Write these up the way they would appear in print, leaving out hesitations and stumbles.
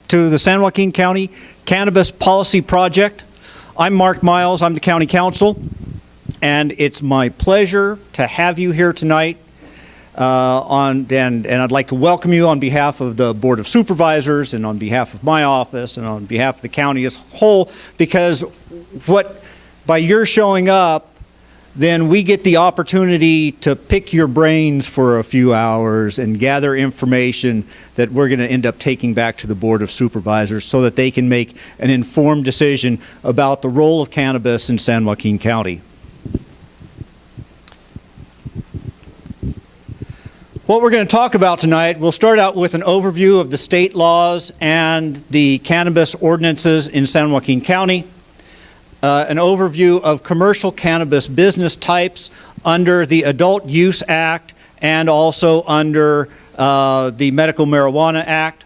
to the San Joaquin County Cannabis Policy Project. I'm Mark Miles, I'm the County Counsel, and it's my pleasure to have you here tonight and I'd like to welcome you on behalf of the Board of Supervisors and on behalf of my office and on behalf of the county as a whole, because by your showing up, then we get the opportunity to pick your brains for a few hours and gather information that we're going to end up taking back to the Board of Supervisors so that they can make an informed decision about the role of cannabis in San Joaquin County. What we're going to talk about tonight, we'll start out with an overview of the state laws and the cannabis ordinances in San Joaquin County. An overview of commercial cannabis business types under the Adult Use Act and also under the Medical Marijuana Act.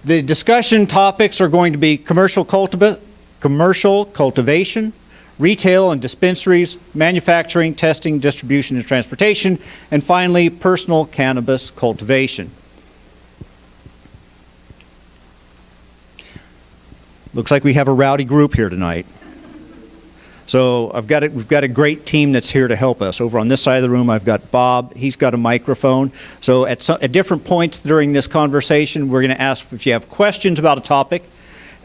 The discussion topics are going to be commercial cultivation, retail and dispensaries, manufacturing, testing, distribution, and transportation, and finally, personal cannabis cultivation. Looks like we have a rowdy group here tonight. So we've got a great team that's here to help us. Over on this side of the room, I've got Bob. He's got a microphone. So at different points during this conversation, we're going to ask if you have questions about a topic.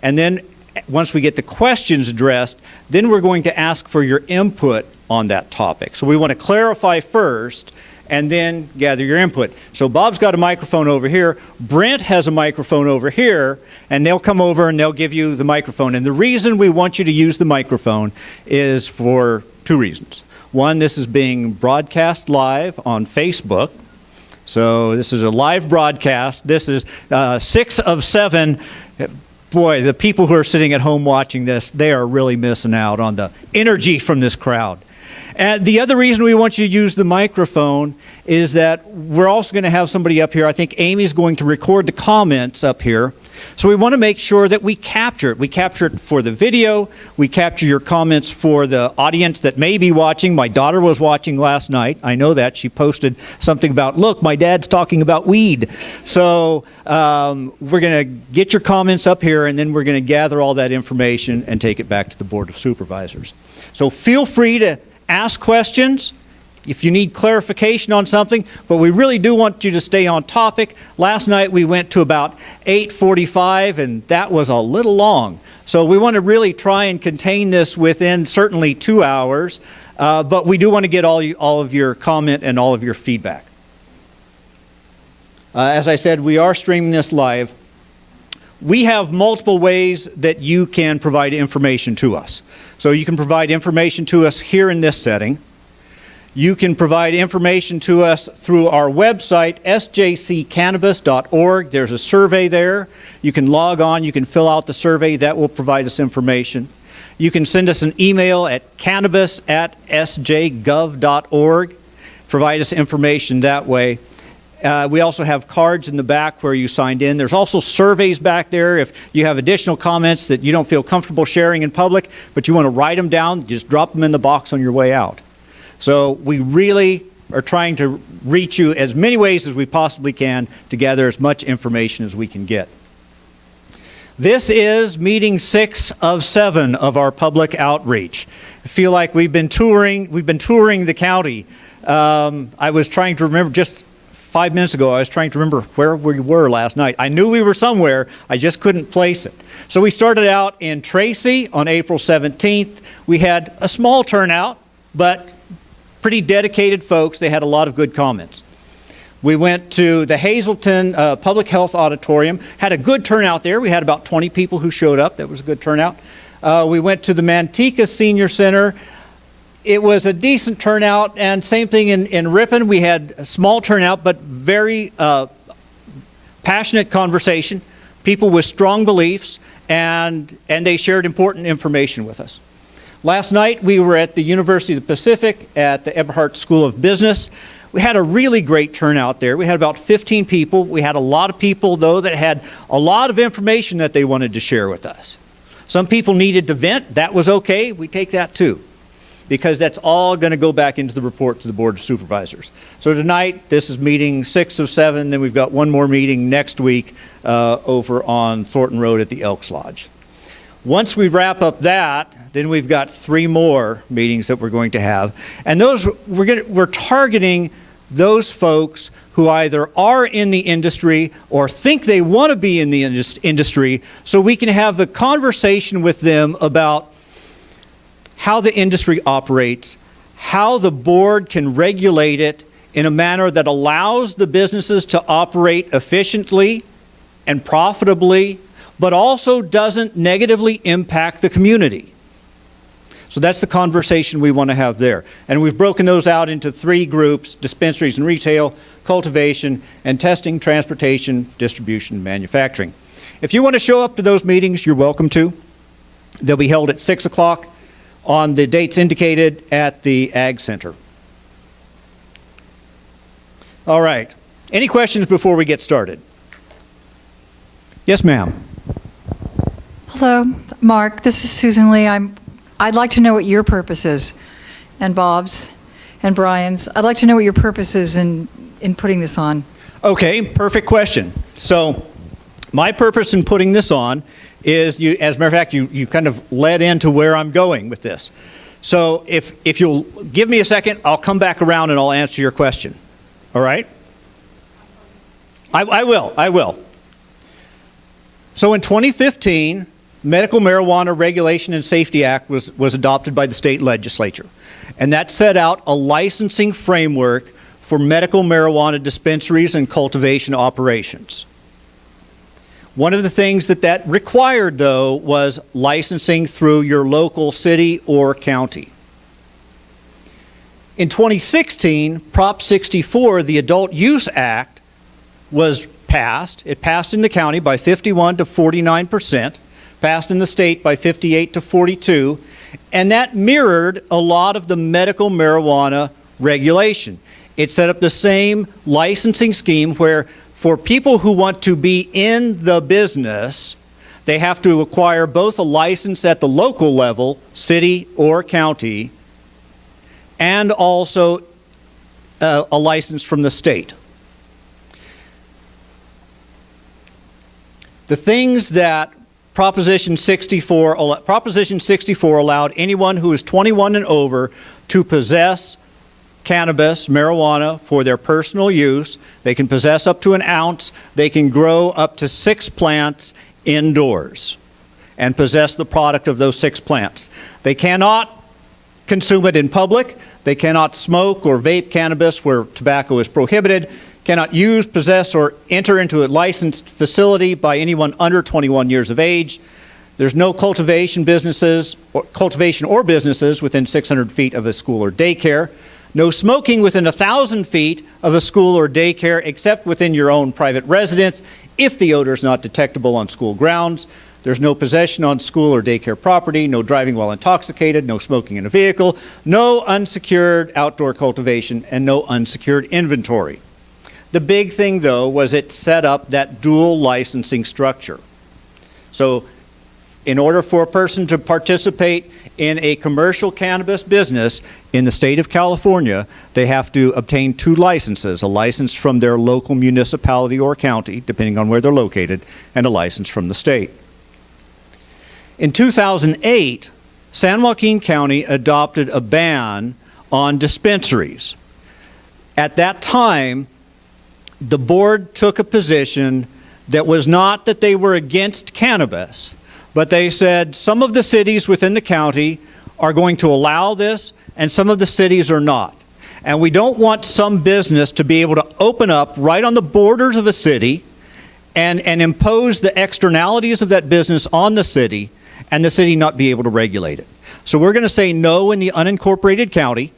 And then once we get the questions addressed, then we're going to ask for your input on that topic. So we want to clarify first and then gather your input. So Bob's got a microphone over here. Brent has a microphone over here, and they'll come over and they'll give you the microphone. And the reason we want you to use the microphone is for two reasons. One, this is being broadcast live on Facebook. So this is a live broadcast. This is 6 of 7. Boy, the people who are sitting at home watching this, they are really missing out on the energy from this crowd. And the other reason we want you to use the microphone is that we're also going to have somebody up here. I think Amy's going to record the comments up here. So we want to make sure that we capture it. We capture it for the video. We capture your comments for the audience that may be watching. My daughter was watching last night. I know that. She posted something about, look, my dad's talking about weed. So we're going to get your comments up here, and then we're going to gather all that information and take it back to the Board of Supervisors. So feel free to ask questions if you need clarification on something, but we really do want you to stay on topic. Last night we went to about 8:45, and that was a little long. So we want to really try and contain this within certainly 2 hours, but we do want to get all of your comment and all of your feedback. As I said, we are streaming this live. We have multiple ways that you can provide information to us. So you can provide information to us here in this setting. You can provide information to us through our website, sjccannabis.org. There's a survey there. You can log on, you can fill out the survey. That will provide us information. You can send us an email at cannabis@sjgov.org. Provide us information that way. We also have cards in the back where you signed in. There's also surveys back there. If you have additional comments that you don't feel comfortable sharing in public, but you want to write them down, just drop them in the box on your way out. So we really are trying to reach you as many ways as we possibly can to gather as much information as we can get. This is meeting 6 of 7 of our public outreach. I feel like we've been touring the county. I was trying to remember just 5 minutes ago, I was trying to remember where we were last night. I knew we were somewhere, I just couldn't place it. So we started out in Tracy on April 17th. We had a small turnout, but pretty dedicated folks. They had a lot of good comments. We went to the Hazleton Public Health Auditorium, had a good turnout there. We had about 20 people who showed up. That was a good turnout. We went to the Manteca Senior Center. It was a decent turnout, and same thing in Ripon. We had a small turnout, but very passionate conversation, people with strong beliefs, and they shared important information with us. Last night, we were at the University of the Pacific at the Eberhart School of Business. We had a really great turnout there. We had about 15 people. We had a lot of people, though, that had a lot of information that they wanted to share with us. Some people needed to vent. That was okay. We take that, too. because that's all going to go back into the report to the Board of Supervisors. So tonight, this is meeting 6 of 7, then we've got one more meeting next week over on Thornton Road at the Elks Lodge. Once we wrap up that, then we've got 3 more meetings that we're going to have. And those we're targeting those folks who either are in the industry or think they want to be in the industry, so we can have a conversation with them about how the industry operates, how the board can regulate it in a manner that allows the businesses to operate efficiently and profitably, but also doesn't negatively impact the community. So that's the conversation we want to have there. And we've broken those out into 3 groups: dispensaries and retail, cultivation, and testing, transportation, distribution, and manufacturing. If you want to show up to those meetings, you're welcome to. They'll be held at 6 o'clock on the dates indicated at the Ag Center. All right. Any questions before we get started? Yes, ma'am. Hello, Mark. This is Susan Lee. I'd like to know what your purpose is, and Bob's, and Brian's. I'd like to know what your purpose is in putting this on. Okay, perfect question. So my purpose in putting this on is, as a matter of fact, you kind of led into where I'm going with this. So if you'll give me a second, I'll come back around and I'll answer your question. All right? I will. So in 2015, Medical Marijuana Regulation and Safety Act was adopted by the state legislature. And that set out a licensing framework for medical marijuana dispensaries and cultivation operations. One of the things that required, though, was licensing through your local city or county. In 2016, Prop 64, the Adult Use Act, was passed. It passed in the county by 51 to 49%. Passed in the state by 58 to 42, and that mirrored a lot of the medical marijuana regulation. It set up the same licensing scheme where for people who want to be in the business, they have to acquire both a license at the local level, city or county, and also a license from the state. The things that Proposition 64 allowed anyone who is 21 and over to possess cannabis, marijuana, for their personal use. They can possess up to an ounce. They can grow up to 6 plants indoors and possess the product of those 6 plants. They cannot consume it in public. They cannot smoke or vape cannabis where tobacco is prohibited. Cannot use, possess, or enter into a licensed facility by anyone under 21 years of age. There's no cultivation or businesses within 600 feet of a school or daycare. No smoking within 1,000 feet of a school or daycare except within your own private residence if the odor is not detectable on school grounds. There's no possession on school or daycare property, no driving while intoxicated, no smoking in a vehicle, no unsecured outdoor cultivation, and no unsecured inventory. The big thing, though, was it set up that dual licensing structure. So in order for a person to participate in a commercial cannabis business in the state of California, they have to obtain 2 licenses, a license from their local municipality or county, depending on where they're located, and a license from the state. In 2008, San Joaquin County adopted a ban on dispensaries. At that time, the board took a position that was not that they were against cannabis, but they said some of the cities within the county are going to allow this and some of the cities are not. And we don't want some business to be able to open up right on the borders of a city and impose the externalities of that business on the city and the city not be able to regulate it. So we're going to say no in the unincorporated county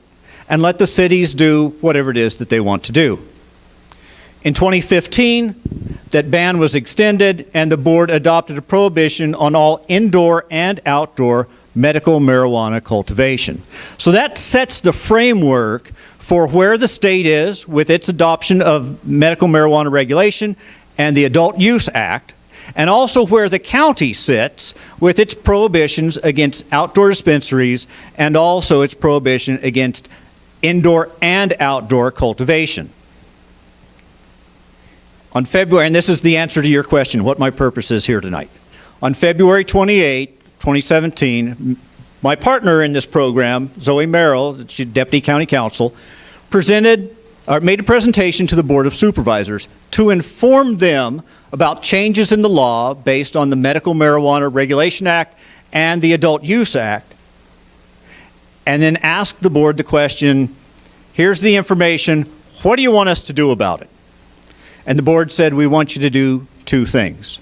and let the cities do whatever it is that they want to do. In 2015, that ban was extended and the board adopted a prohibition on all indoor and outdoor medical marijuana cultivation. So that sets the framework for where the state is with its adoption of medical marijuana regulation and the Adult Use Act. and also where the county sits with its prohibitions against outdoor dispensaries and also its prohibition against indoor and outdoor cultivation. On February, and this is the answer to your question, what my purpose is here tonight. On February 28th, 2017, my partner in this program, Zoe Merrill, she's Deputy County Counsel, made a presentation to the Board of Supervisors to inform them about changes in the law based on the Medical Marijuana Regulation Act and the Adult Use Act, and then asked the board the question, here's the information, what do you want us to do about it? And the board said, we want you to do two things.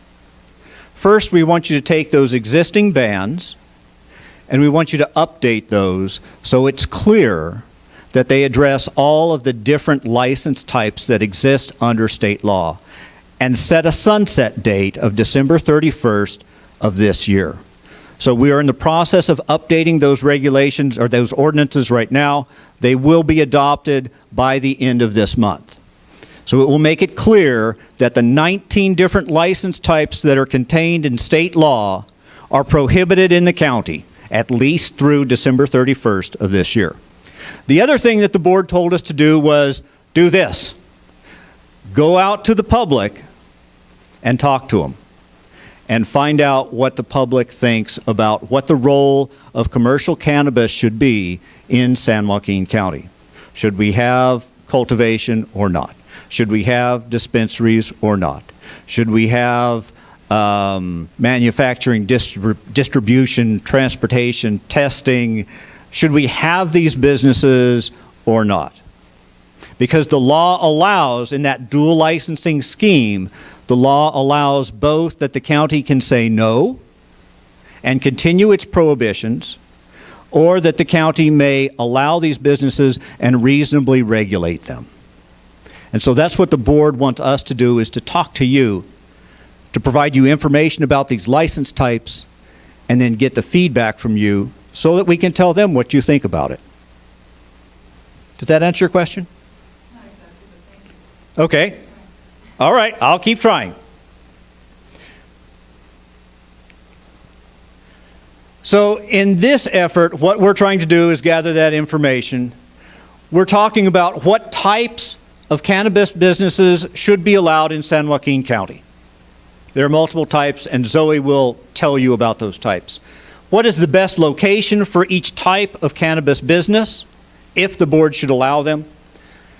First, we want you to take those existing bans and we want you to update those so it's clear that they address all of the different license types that exist under state law and set a sunset date of December 31st of this year. So we are in the process of updating those regulations or those ordinances right now. They will be adopted by the end of this month. So it will make it clear that the 19 different license types that are contained in state law are prohibited in the county, at least through December 31st of this year. The other thing that the board told us to do was do this. Go out to the public and talk to them and find out what the public thinks about what the role of commercial cannabis should be in San Joaquin County. Should we have cultivation or not? Should we have dispensaries or not? Should we have manufacturing, distribution, transportation, testing? Should we have these businesses or not? Because the law allows, in that dual licensing scheme, the law allows both that the county can say no and continue its prohibitions, or that the county may allow these businesses and reasonably regulate them. And so that's what the board wants us to do, is to talk to you, to provide you information about these license types, and then get the feedback from you so that we can tell them what you think about it. Does that answer your question? Not exactly, but thank you. Okay. All right, I'll keep trying. So in this effort, what we're trying to do is gather that information. We're talking about what types of cannabis businesses should be allowed in San Joaquin County. There are multiple types, and Zoe will tell you about those types. What is the best location for each type of cannabis business, if the board should allow them?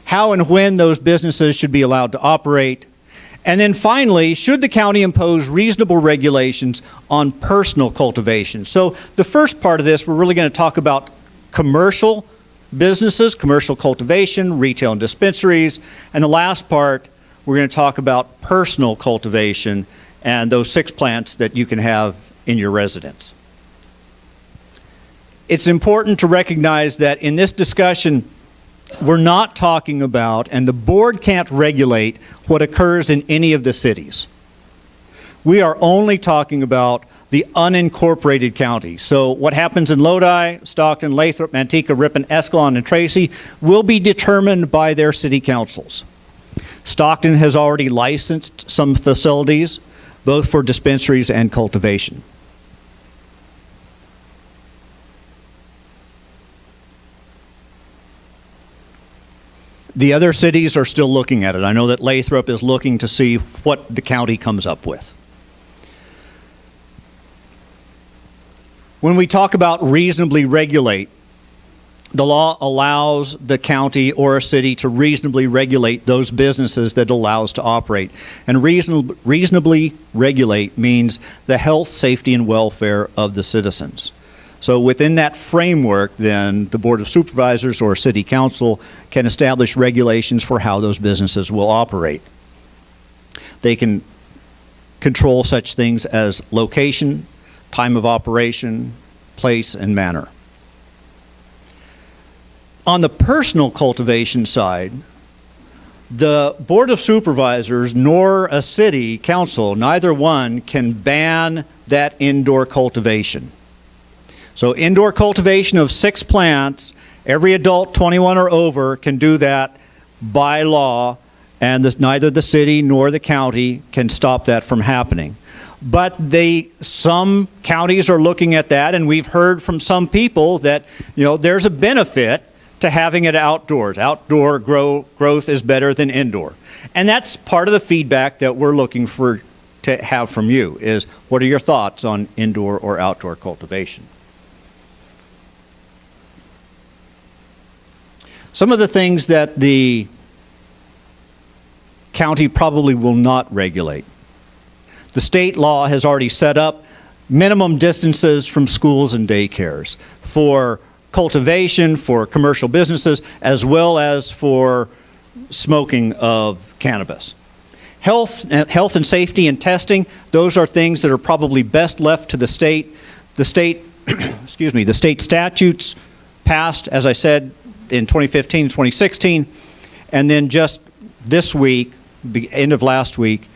How and when those businesses should be allowed to operate? And then finally, should the county impose reasonable regulations on personal cultivation? So the first part of this, we're really going to talk about commercial businesses, commercial cultivation, retail and dispensaries. And the last part, we're going to talk about personal cultivation and those 6 plants that you can have in your residence. It's important to recognize that in this discussion, we're not talking about, and the board can't regulate what occurs in any of the cities. We are only talking about the unincorporated counties. So what happens in Lodi, Stockton, Lathrop, Manteca, Ripon, Escalon, and Tracy will be determined by their city councils. Stockton has already licensed some facilities, both for dispensaries and cultivation. The other cities are still looking at it. I know that Lathrop is looking to see what the county comes up with. When we talk about reasonably regulate, the law allows the county or a city to reasonably regulate those businesses that it allows to operate. And reasonably regulate means the health, safety, and welfare of the citizens. So within that framework, then, the Board of Supervisors or City Council can establish regulations for how those businesses will operate. They can control such things as location, time of operation, place, and manner. On the personal cultivation side, the Board of Supervisors nor a city council, neither one, can ban that indoor cultivation. So indoor cultivation of 6 plants, every adult 21 or over can do that by law, and neither the city nor the county can stop that from happening. But some counties are looking at that, and we've heard from some people that, there's a benefit to having it outdoors. Outdoor growth is better than indoor. And that's part of the feedback that we're looking to have from you is, what are your thoughts on indoor or outdoor cultivation? Some of the things that the county probably will not regulate. The state law has already set up minimum distances from schools and daycares for cultivation, for commercial businesses, as well as for smoking of cannabis. Health and safety and testing, those are things that are probably best left to the state. The state, the state statutes passed, as I said, in 2015, 2016, and then just this week, end of last week,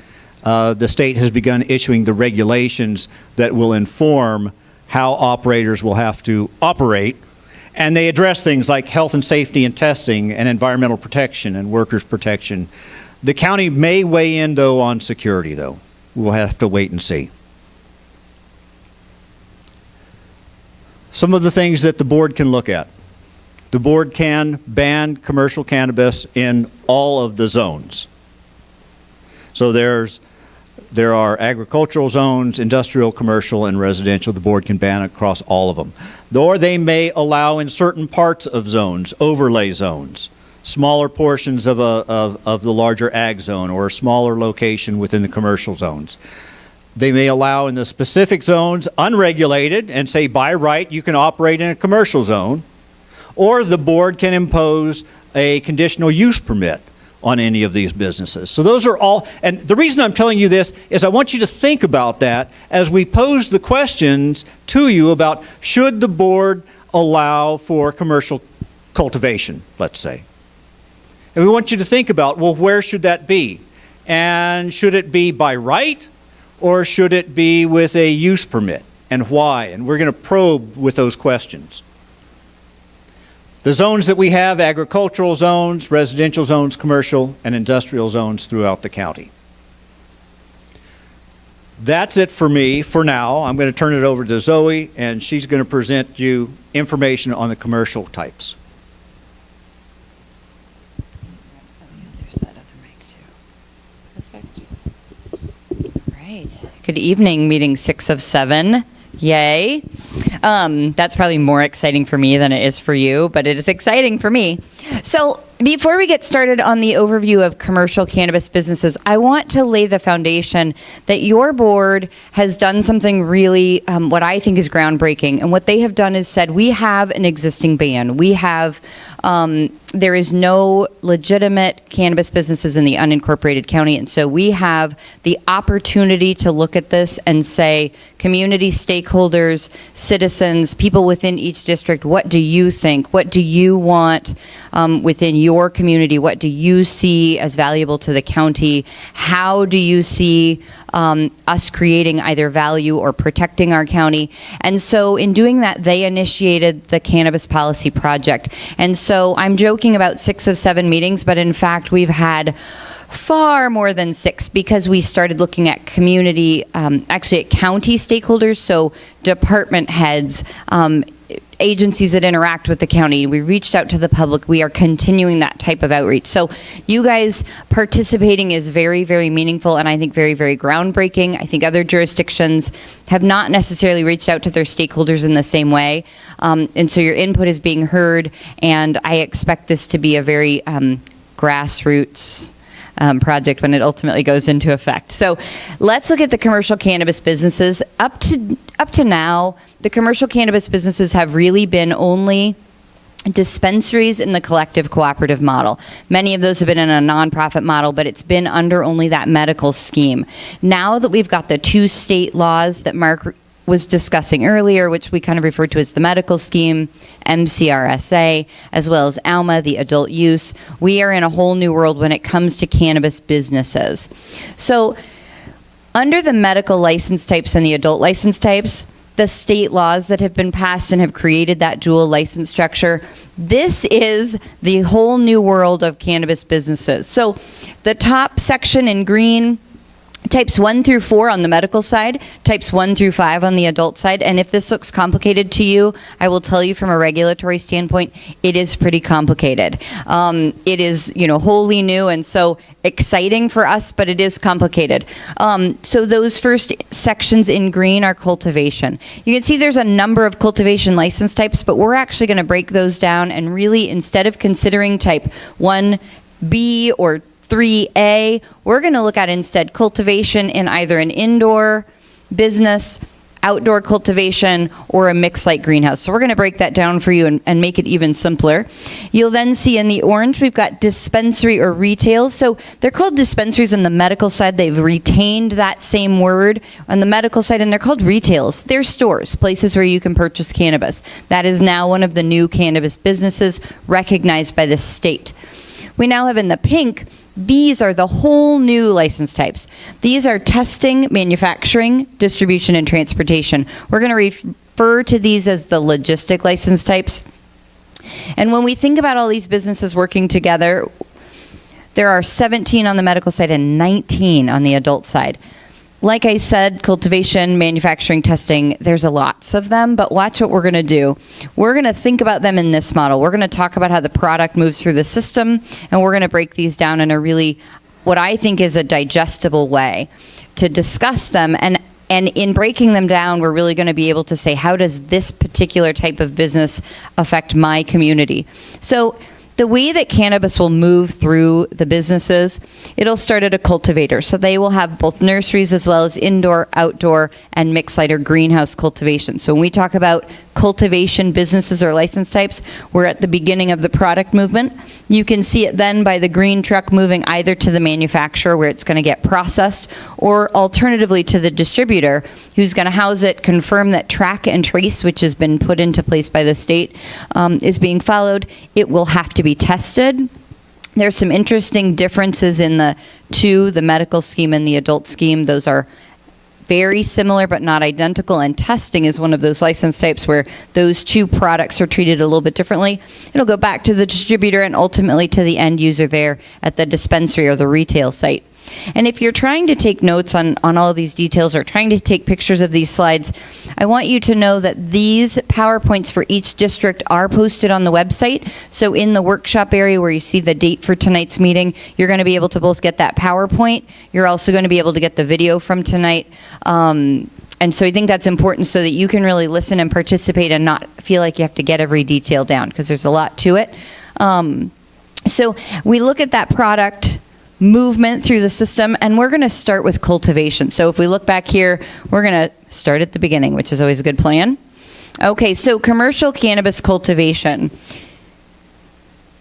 the state has begun issuing the regulations that will inform how operators will have to operate. And they address things like health and safety and testing and environmental protection and workers' protection. The county may weigh in, though, on security, though. We'll have to wait and see. Some of the things that the board can look at. The board can ban commercial cannabis in all of the zones. So there are agricultural zones, industrial, commercial, and residential. The board can ban across all of them. Or they may allow in certain parts of zones, overlay zones, smaller portions of the larger ag zone or a smaller location within the commercial zones. They may allow in the specific zones unregulated and say by right you can operate in a commercial zone, or the board can impose a conditional use permit on any of these businesses. So those are all, and the reason I'm telling you this is I want you to think about that as we pose the questions to you about should the board allow for commercial cultivation, let's say. And we want you to think about, well, where should that be? And should it be by right or should it be with a use permit, and why? And we're going to probe with those questions. The zones that we have, agricultural zones, residential zones, commercial, and industrial zones throughout the county. That's it for me for now. I'm going to turn it over to Zoe, and she's going to present you information on the commercial types. There's that other mic too. Perfect. All right. Good evening, meeting 6 of 7. Yay. That's probably more exciting for me than it is for you, but it is exciting for me. So before we get started on the overview of commercial cannabis businesses, I want to lay the foundation that your board has done something really, what I think is groundbreaking. And what they have done is said, we have an existing ban. We have, there is no legitimate cannabis businesses in the unincorporated county. And so we have the opportunity to look at this and say, community stakeholders, citizens, people within each district, what do you think? What do you want within your community? What do you see as valuable to the county? How do you see us creating either value or protecting our county? And so in doing that, they initiated the Cannabis Policy Project. And so I'm joking about 6 of 7 meetings, but in fact, we've had far more than 6 because we started looking at community, actually at county stakeholders, so department heads, agencies that interact with the county. We reached out to the public. We are continuing that type of outreach. So you guys participating is very, very meaningful and I think very, very groundbreaking. I think other jurisdictions have not necessarily reached out to their stakeholders in the same way. And so your input is being heard, and I expect this to be a very grassroots project when it ultimately goes into effect. So let's look at the commercial cannabis businesses. Up to now, the commercial cannabis businesses have really been only dispensaries in the collective cooperative model. Many of those have been in a nonprofit model, but it's been under only that medical scheme. Now that we've got the 2 state laws that Mark was discussing earlier, which we kind of referred to as the medical scheme, MCRSA, as well as ALMA, the adult use, we are in a whole new world when it comes to cannabis businesses. So under the medical license types and the adult license types, the state laws that have been passed and have created that dual license structure, this is the whole new world of cannabis businesses. So the top section in green Types 1 through 4 on the medical side, types 1 through 5 on the adult side. And if this looks complicated to you, I will tell you from a regulatory standpoint, it is pretty complicated. It is, wholly new and so exciting for us, but it is complicated. So those first sections in green are cultivation. You can see there's a number of cultivation license types, but we're actually going to break those down and really, instead of considering type 1B or 3A, we're going to look at instead cultivation in either an indoor business, outdoor cultivation, or a mixed light greenhouse. So we're going to break that down for you and make it even simpler. You'll then see in the orange, we've got dispensary or retail. So they're called dispensaries on the medical side. They've retained that same word on the medical side, and they're called retails. They're stores, places where you can purchase cannabis. That is now one of the new cannabis businesses recognized by the state. We now have in the pink, these are the whole new license types. These are testing, manufacturing, distribution, and transportation. We're going to refer to these as the logistic license types. And when we think about all these businesses working together, there are 17 on the medical side and 19 on the adult side. Like I said, cultivation, manufacturing, testing, there's lots of them, but watch what we're going to do. We're going to think about them in this model. We're going to talk about how the product moves through the system, and we're going to break these down in a really, what I think is a digestible way to discuss them. And in breaking them down, we're really going to be able to say, how does this particular type of business affect my community? So the way that cannabis will move through the businesses, it'll start at a cultivator. So they will have both nurseries as well as indoor, outdoor, and mixed light or greenhouse cultivation. So when we talk about cultivation businesses or license types, we're at the beginning of the product movement. You can see it then by the green truck moving either to the manufacturer where it's going to get processed, or alternatively to the distributor who's going to house it, confirm that track and trace, which has been put into place by the state, is being followed. It will have to be tested. There's some interesting differences in the medical scheme and the adult scheme. Those are very similar but not identical, and testing is one of those license types where those two products are treated a little bit differently. It'll go back to the distributor and ultimately to the end user there at the dispensary or the retail site. And if you're trying to take notes on all of these details or trying to take pictures of these slides, I want you to know that these PowerPoints for each district are posted on the website. So in the workshop area where you see the date for tonight's meeting, you're going to be able to both get that PowerPoint. You're also going to be able to get the video from tonight. And so I think that's important so that you can really listen and participate and not feel like you have to get every detail down, because there's a lot to it. So we look at that product movement through the system, and we're going to start with cultivation. So if we look back here, we're going to start at the beginning, which is always a good plan. Okay, so commercial cannabis cultivation.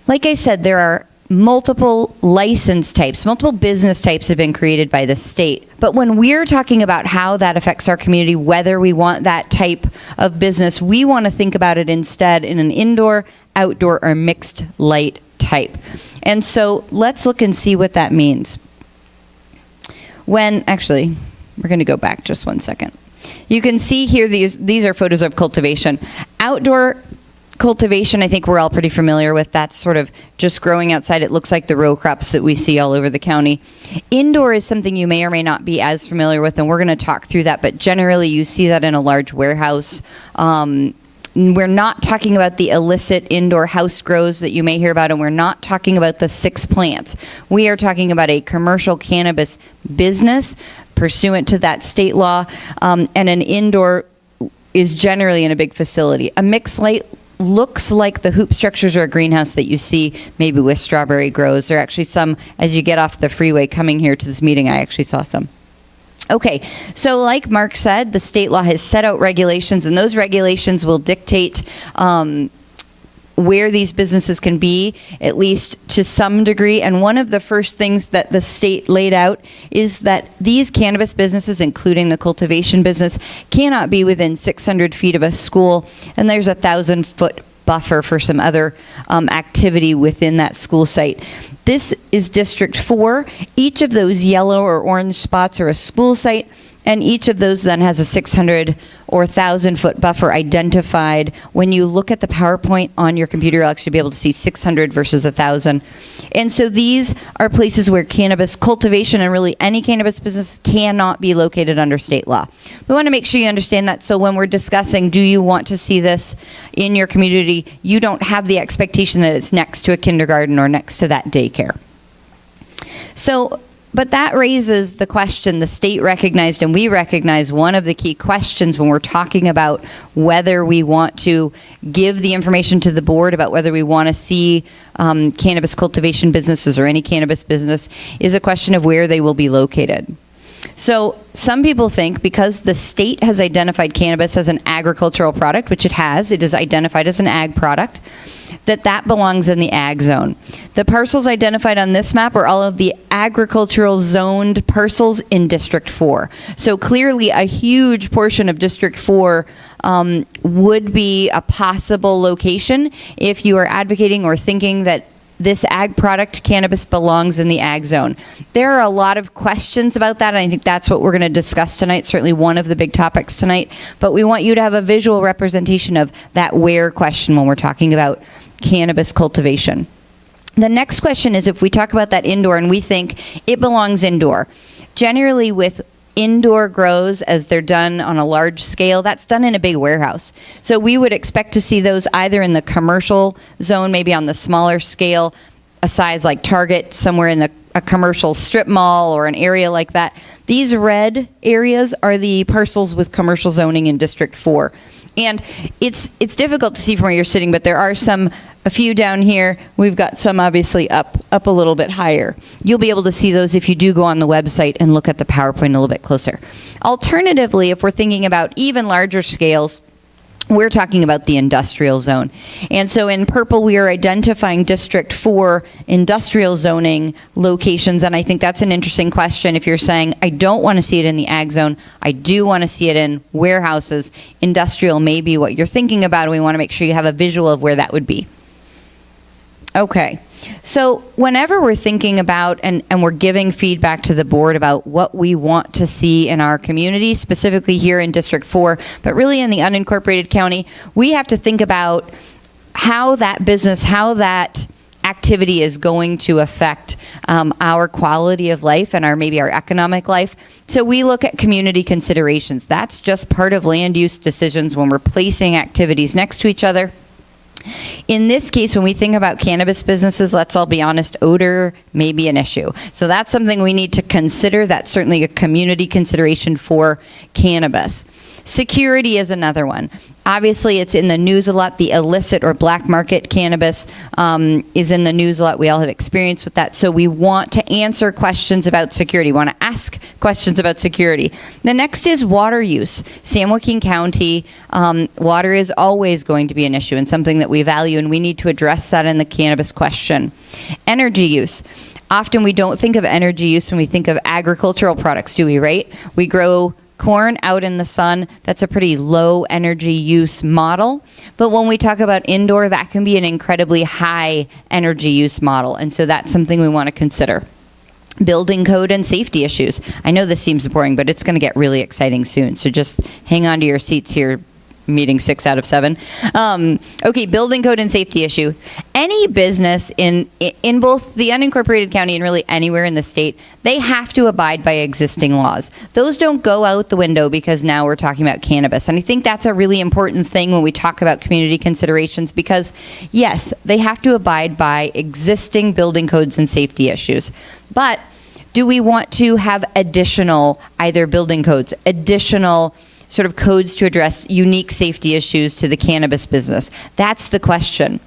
Like I said, there are multiple license types, multiple business types have been created by the state. But when we're talking about how that affects our community, whether we want that type of business, we want to think about it instead in an indoor, outdoor, or mixed light type. And so let's look and see what that means. We're going to go back just one second. You can see here, these are photos of cultivation. Outdoor cultivation, I think we're all pretty familiar with. That's sort of just growing outside. It looks like the row crops that we see all over the county. Indoor is something you may or may not be as familiar with, and we're going to talk through that, but generally you see that in a large warehouse. We're not talking about the illicit indoor house grows that you may hear about, and we're not talking about the 6 plants. We are talking about a commercial cannabis business pursuant to that state law, and an indoor is generally in a big facility. A mixed light looks like the hoop structures or a greenhouse that you see maybe with strawberry grows. There are actually some, as you get off the freeway coming here to this meeting, I actually saw some. Okay, so like Mark said, the state law has set out regulations, and those regulations will dictate where these businesses can be, at least to some degree. And one of the first things that the state laid out is that these cannabis businesses, including the cultivation business, cannot be within 600 feet of a school, and there's a 1,000-foot buffer for some other activity within that school site. This is District 4. Each of those yellow or orange spots are a school site, And each of those then has a 600 or 1,000-foot buffer identified. When you look at the PowerPoint on your computer, you'll actually be able to see 600 versus 1,000. And so these are places where cannabis cultivation and really any cannabis business cannot be located under state law. We want to make sure you understand that, so when we're discussing, do you want to see this in your community, you don't have the expectation that it's next to a kindergarten or next to that daycare. So, but that raises the question, the state recognized and we recognize one of the key questions when we're talking about whether we want to give the information to the board about whether we want to see cannabis cultivation businesses or any cannabis business is a question of where they will be located. So some people think because the state has identified cannabis as an agricultural product, which it is identified as an ag product, that belongs in the ag zone. The parcels identified on this map are all of the agricultural zoned parcels in District 4. So clearly a huge portion of District 4 would be a possible location if you are advocating or thinking that this ag product, cannabis, belongs in the ag zone. There are a lot of questions about that, and I think that's what we're going to discuss tonight, certainly one of the big topics tonight, but we want you to have a visual representation of that where question when we're talking about cannabis cultivation. The next question is if we talk about that indoor and we think it belongs indoor. Generally with indoor grows, as they're done on a large scale, that's done in a big warehouse. So we would expect to see those either in the commercial zone, maybe on the smaller scale, a size like Target, somewhere in a commercial strip mall or an area like that. These red areas are the parcels with commercial zoning in District 4. And it's difficult to see from where you're sitting, but there are a few down here. We've got some obviously up a little bit higher. You'll be able to see those if you do go on the website and look at the PowerPoint a little bit closer. Alternatively, if we're thinking about even larger scales, we're talking about the industrial zone. And so in purple, we are identifying District 4 industrial zoning locations. And I think that's an interesting question. If you're saying, I don't want to see it in the ag zone, I do want to see it in warehouses, industrial may be what you're thinking about. And we want to make sure you have a visual of where that would be. Okay, so whenever we're thinking about and we're giving feedback to the board about what we want to see in our community, specifically here in District 4, but really in the unincorporated county, we have to think about how that business, how that activity is going to affect our quality of life and maybe our economic life. So we look at community considerations. That's just part of land use decisions when we're placing activities next to each other. In this case, when we think about cannabis businesses, let's all be honest, odor may be an issue. So that's something we need to consider. That's certainly a community consideration for cannabis. Security is another one. Obviously, it's in the news a lot. The illicit or black market cannabis is in the news a lot. We all have experience with that. So we want to answer questions about security. We want to ask questions about security. The next is water use. San Joaquin County, water is always going to be an issue and something that we value, and we need to address that in the cannabis question. Energy use. Often we don't think of energy use when we think of agricultural products, do we, right? We grow corn out in the sun. That's a pretty low energy use model. But when we talk about indoor, that can be an incredibly high energy use model. And so that's something we want to consider. Building code and safety issues. I know this seems boring, but it's going to get really exciting soon. So just hang on to your seats here, meeting 6 out of 7. Okay, building code and safety issue. Any business in both the unincorporated county and really anywhere in the state, they have to abide by existing laws. Those don't go out the window because now we're talking about cannabis. And I think that's a really important thing when we talk about community considerations because, yes, they have to abide by existing building codes and safety issues. But do we want to have additional either building codes, additional sort of codes to address unique safety issues to the cannabis business? That's the question.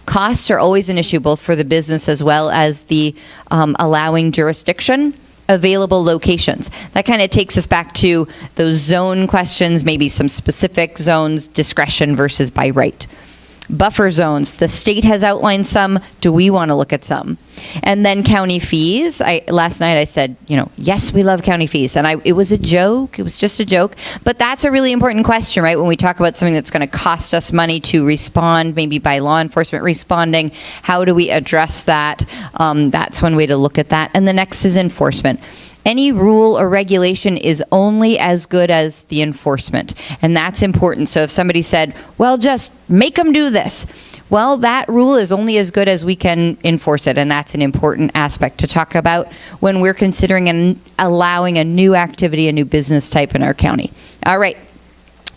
Costs are always an issue, both for the business as well as the allowing jurisdiction. Available locations. That kind of takes us back to those zone questions, maybe some specific zones, discretion versus by right. Buffer zones. The state has outlined some. Do we want to look at some? And then county fees. Last night I said, yes, we love county fees. And it was a joke. It was just a joke. But that's a really important question, right? When we talk about something that's going to cost us money to respond, maybe by law enforcement responding, how do we address that? That's one way to look at that. And the next is enforcement. any rule or regulation is only as good as the enforcement. And that's important. So if somebody said, well, just make them do this. Well, that rule is only as good as we can enforce it. And that's an important aspect to talk about when we're considering and allowing a new activity, a new business type in our county. All right.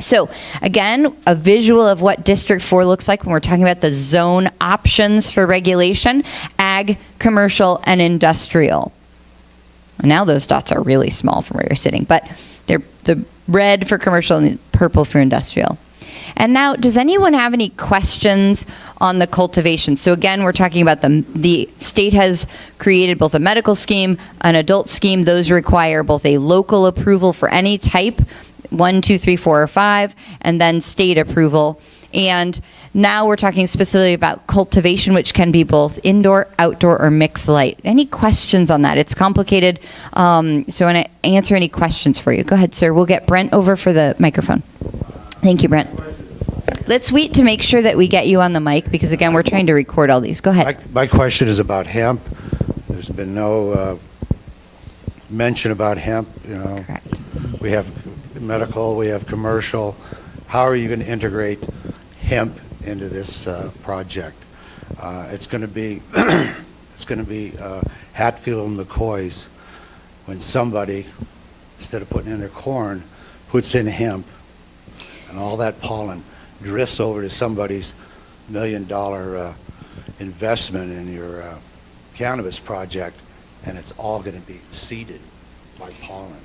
So again, a visual of what District 4 looks like when we're talking about the zone options for regulation: ag, commercial, and industrial. Now those dots are really small from where you're sitting, but they're the red for commercial and the purple for industrial. And now, does anyone have any questions on the cultivation? So again, we're talking about the state has created both a medical scheme, an adult scheme. Those require both a local approval for any type, 1, 2, 3, 4, or 5, and then state approval. And now we're talking specifically about cultivation, which can be both indoor, outdoor, or mixed light. Any questions on that? It's complicated, so I want to answer any questions for you. Go ahead, sir. We'll get Brent over for the microphone. Thank you, Brent. Let's wait to make sure that we get you on the mic, because again, we're trying to record all these. Go ahead. My question is about hemp. There's been no mention about hemp. Correct. We have medical, we have commercial. How are you going to integrate hemp into this project? It's going to be Hatfield and McCoy's when somebody, instead of putting in their corn, puts in hemp, and all that pollen drifts over to somebody's $1 million investment in your cannabis project, and it's all going to be seeded by pollen.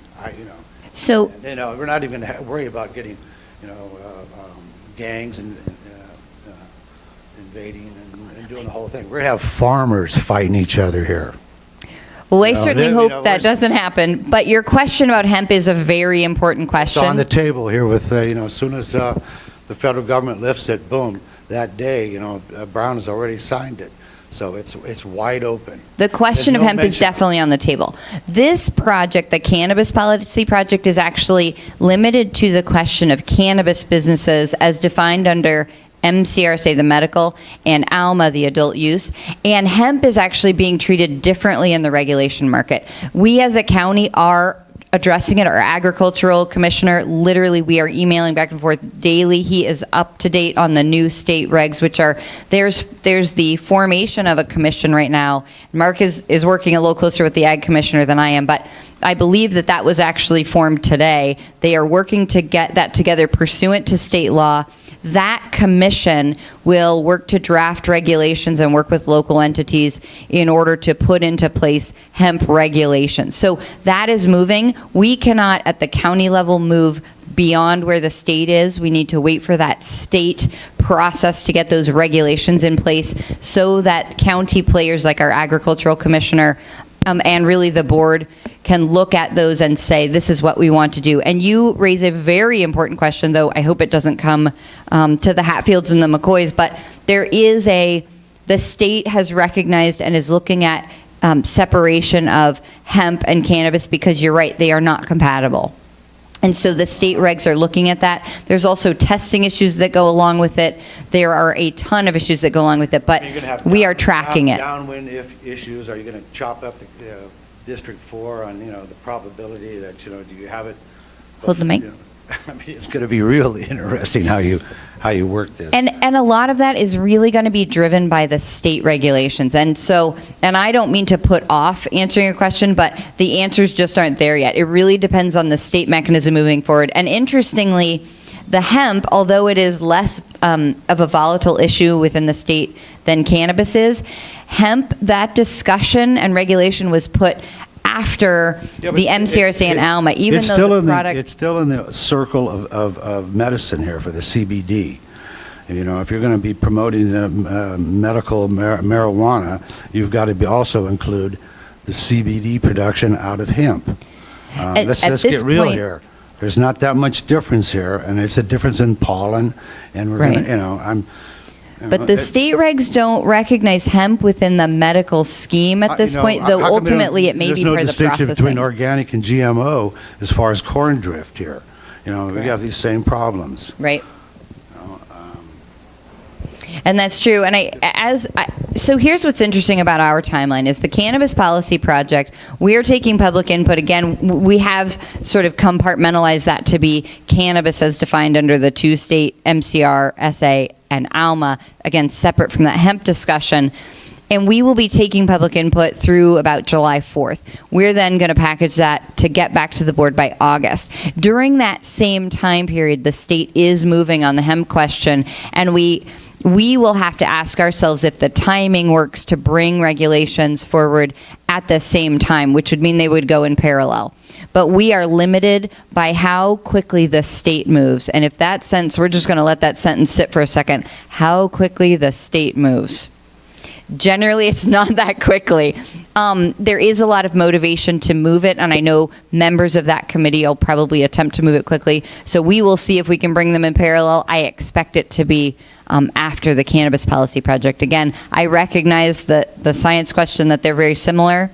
So, We're not even going to worry about getting, gangs and invading and doing the whole thing. We're going to have farmers fighting each other here. well, I certainly hope that doesn't happen. But your question about hemp is a very important question. It's on the table here with, as soon as the federal government lifts it, boom, that day, Brown has already signed it. So it's wide open. The question of There's no hemp is mention. definitely on the table. This project, the Cannabis Policy Project, is actually limited to the question of cannabis businesses as defined under MCRSA, the medical, and ALMA, the adult use. And hemp is actually being treated differently in the regulation market. We as a county are addressing it. Our agricultural commissioner, literally, we are emailing back and forth daily. He is up to date on the new state regs, which are, there's the formation of a commission right now. Mark is working a little closer with the ag commissioner than I am, but I believe that was actually formed today. They are working to get that together pursuant to state law. That commission will work to draft regulations and work with local entities in order to put into place hemp regulations. So that is moving. We cannot at the county level move beyond where the state is. We need to wait for that state process to get those regulations in place so that county players like our agricultural commissioner and really the board can look at those and say, this is what we want to do. And you raise a very important question, though I hope it doesn't come to the Hatfields and the McCoys, but there is the state has recognized and is looking at separation of hemp and cannabis, because you're right, they are not compatible. And so the state regs are looking at that. There's also testing issues that go along with it. There are a ton of issues that go along with it, but we are tracking it. Downwind issues. Are you going to chop up the District 4 on, the probability that, do you have it? Hold the mic. It's going to be really interesting how you work this. And a lot of that is really going to be driven by the state regulations. And so, and I don't mean to put off answering your question, but the answers just aren't there yet. It really depends on the state mechanism moving forward. And interestingly, the hemp, although it is less of a volatile issue within the state than cannabis is, hemp, that discussion and regulation was put after the MCRSA and ALMA, even though the product... It's still in the circle of medicine here for the CBD. If you're going to be promoting medical marijuana, you've got to also include the CBD production out of hemp. Let's get real here. There's not that much difference here, and it's a difference in pollen, and we're going to, But the state regs don't recognize hemp within the medical scheme at this point, though ultimately it may be part of the processing. There's no distinction between organic and GMO as far as corn drift here. We have these same problems. Right. And that's true. And So here's what's interesting about our timeline is the Cannabis Policy Project, we are taking public input. Again, we have sort of compartmentalized that to be cannabis as defined under the two-state MCR, SA, and ALMA, again, separate from that hemp discussion. And we will be taking public input through about July 4th. We're then going to package that to get back to the board by August. During that same time period, the state is moving on the hemp question, and we will have to ask ourselves if the timing works to bring regulations forward at the same time, which would mean they would go in parallel. But we are limited by how quickly the state moves. And if that sentence, we're just going to let that sentence sit for a second, how quickly the state moves. Generally, it's not that quickly. There is a lot of motivation to move it, and I know members of that committee will probably attempt to move it quickly. So we will see if we can bring them in parallel. I expect it to be after the Cannabis Policy Project. Again, I recognize the science question that they're very similar,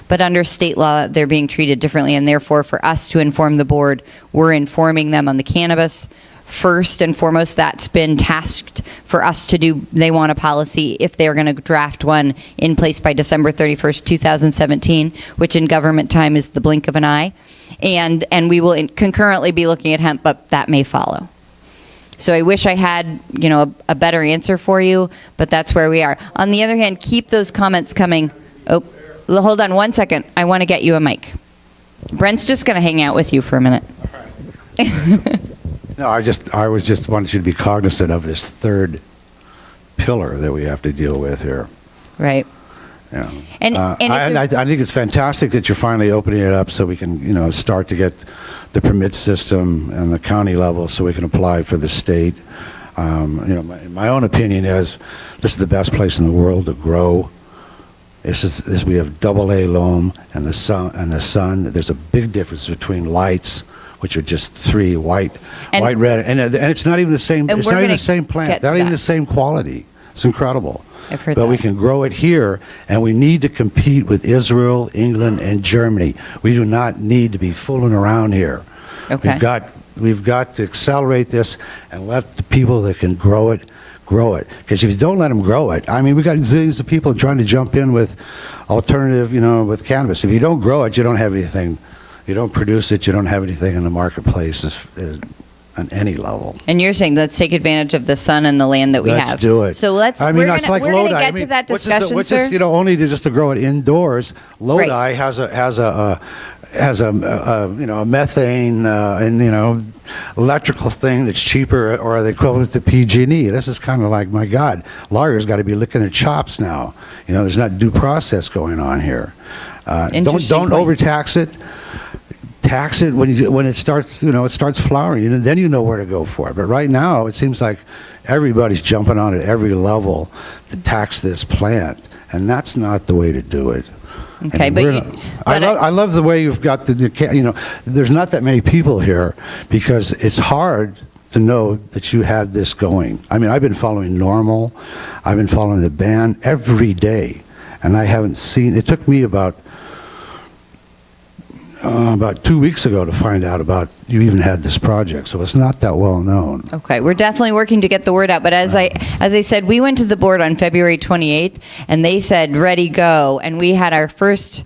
but under state law, they're being treated differently, and therefore, for us to inform the board, we're informing them on the cannabis. First and foremost, that's been tasked for us to do. They want a policy if they're going to draft one in place by December 31st, 2017, which in government time is the blink of an eye. And we will concurrently be looking at hemp, but that may follow. So I wish I had, a better answer for you, but that's where we are. On the other hand, keep those comments coming. Oh, hold on one second. I want to get you a mic. Brent's just going to hang out with you for a minute. No, I was just wanted you to be cognizant of this third pillar that we have to deal with here. Right. Yeah. And I think it's fantastic that you're finally opening it up so we can, start to get the permit system and the county level so we can apply for the state. My own opinion is this is the best place in the world to grow. We have AA loam and the sun. There's a big difference between lights, which are just three white, red, and it's not even the same. It's not even the same plant. Not even the same quality. It's incredible. I've heard but that. We can grow it here, and we need to compete with Israel, England, and Germany. We do not need to be fooling around here. Okay. We've got to accelerate this and let the people that can grow it. Because if you don't let them grow it, we got zillions of people trying to jump in with alternative, with cannabis. If you don't grow it, you don't have anything. You don't produce it, you don't have anything in the marketplace on any level. And you're saying let's take advantage of the sun and the land that we have. Let's do it. So it's like we're Lodi. going to get to that discussion, what's sir. this, only to grow it indoors. Lodi Right. has a methane and electrical thing that's cheaper or the equivalent to PG&E. This is kind of like, my God, lawyers got to be licking their chops now. There's not due process going on here. Don't overtax it. Tax it when it starts, it starts flowering, and then you know where to go for it. But right now, it seems like everybody's jumping on it at every level to tax this plant, and that's not the way to do it. Okay, I love the way you've got there's not that many people here because it's hard to know that you have this going. I've been following Normal, I've been following the band every day, and I haven't seen. It took me about 2 weeks ago to find out about you even had this project, so it's not that well known. Okay, we're definitely working to get the word out, but as I said, we went to the board on February 28th, and they said, ready, go, and we had our first,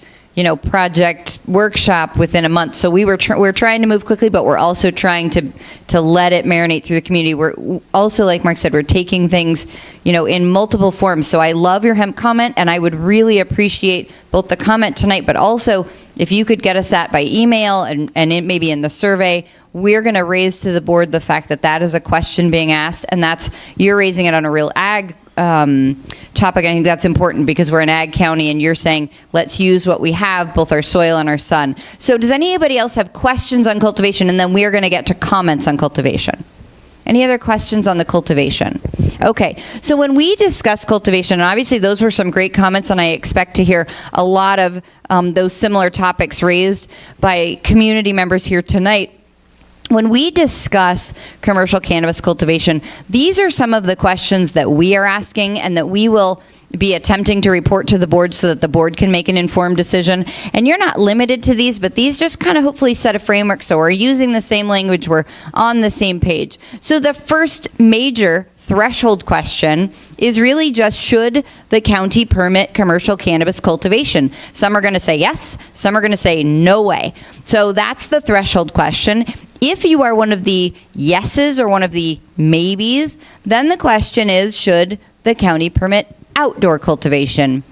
project workshop within a month, so we're trying to move quickly, but we're also trying to let it marinate through the community. We're also, like Mark said, we're taking things, in multiple forms, so I love your hemp comment, and I would really appreciate both the comment tonight, but also if you could get us that by email and it maybe in the survey, we're going to raise to the board the fact that is a question being asked, and you're raising it on a real ag topic. I think that's important because we're an ag county, and you're saying let's use what we have, both our soil and our sun. So does anybody else have questions on cultivation? And then we're going to get to comments on cultivation. Any other questions on the cultivation? Okay, so when we discuss cultivation, and obviously those were some great comments, and I expect to hear a lot of those similar topics raised by community members here tonight. When we discuss commercial cannabis cultivation, these are some of the questions that we are asking and that we will be attempting to report to the board so that the board can make an informed decision. And you're not limited to these, but these just kind of hopefully set a framework so we're using the same language, we're on the same page. So the first major threshold question is really just, should the county permit commercial cannabis cultivation? Some are going to say yes, some are going to say no way. So that's the threshold question. If you are one of the yeses or one of the maybes, then the question is, should the county permit outdoor cultivation?